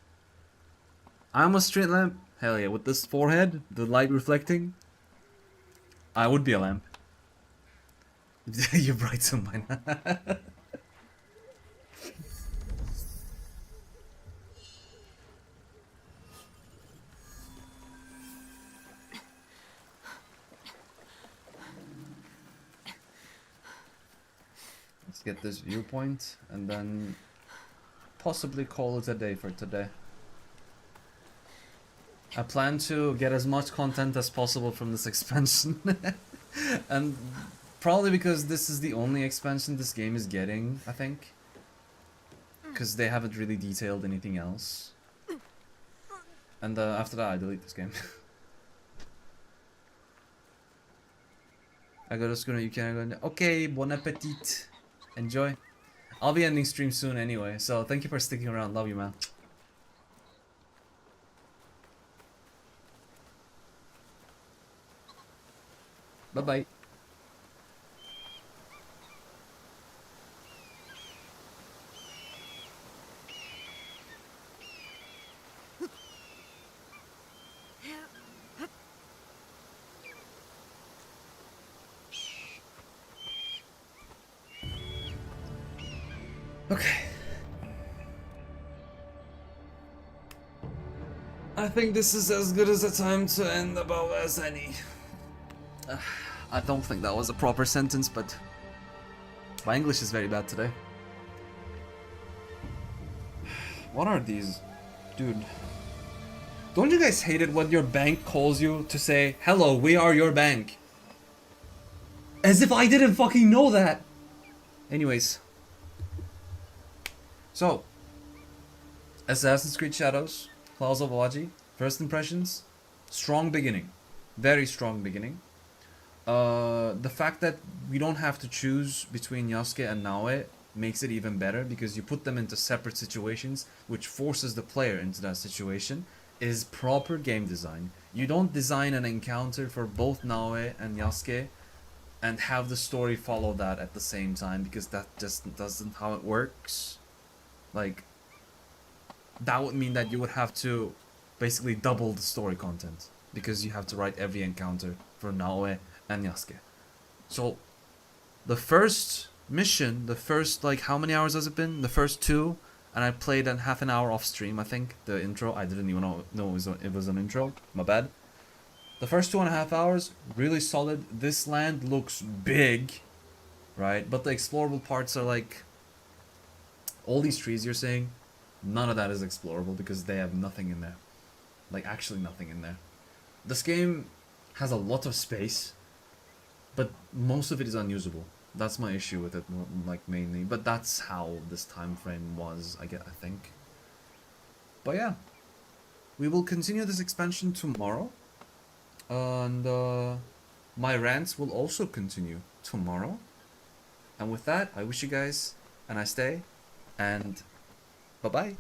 I'm a street lamp. Hell yeah, with this forehead, the light reflecting, I would be a lamp. You're bright some by now. get this viewpoint, and then possibly call it a day for today. I plan to get as much content as possible from this expansion. And probably because this is the only expansion this game is getting, I think. Because they haven't really detailed anything else. And after that, I delete this game. I go to school, you can go. Okay, bon appetit. Enjoy. I'll be ending stream soon anyway, so thank you for sticking around. Love you, man. Bye bye. Okay. I think this is as good as a time to end about as any. I don't think that was a proper sentence, but my English is very bad today. What are these? Dude. Don't you guys hate it when your bank calls you to say, hello, we are your bank? As if I didn't fucking know that! Anyways. So, Assassin's Creed Shadows, Claws of Awaji, first impressions, strong beginning. Very strong beginning. The fact that we don't have to choose between Yasuke and Naoe makes it even better because you put them into separate situations, which forces the player into that situation, is proper game design. You don't design an encounter for both Naoe and Yasuke and have the story follow that at the same time, because that just doesn't how it works. Like, that would mean that you would have to basically double the story content, because you have to write every encounter for Naoe and Yasuke. So, the first mission, the first, like, how many hours has it been? The first 2, and I played an half an hour off stream, I think, the intro. I didn't even know it was an intro, my bad. The first 2.5 hours, really solid. This land looks big, right? But the explorable parts are like, all these trees you're seeing, none of that is explorable because they have nothing in there. Like, actually nothing in there. This game has a lot of space, but most of it is unusable. That's my issue with it, like, mainly. But that's how this time frame was, I think. But yeah, we will continue this expansion tomorrow, and my rants will also continue tomorrow. And with that, I wish you guys a nice day, and bye bye.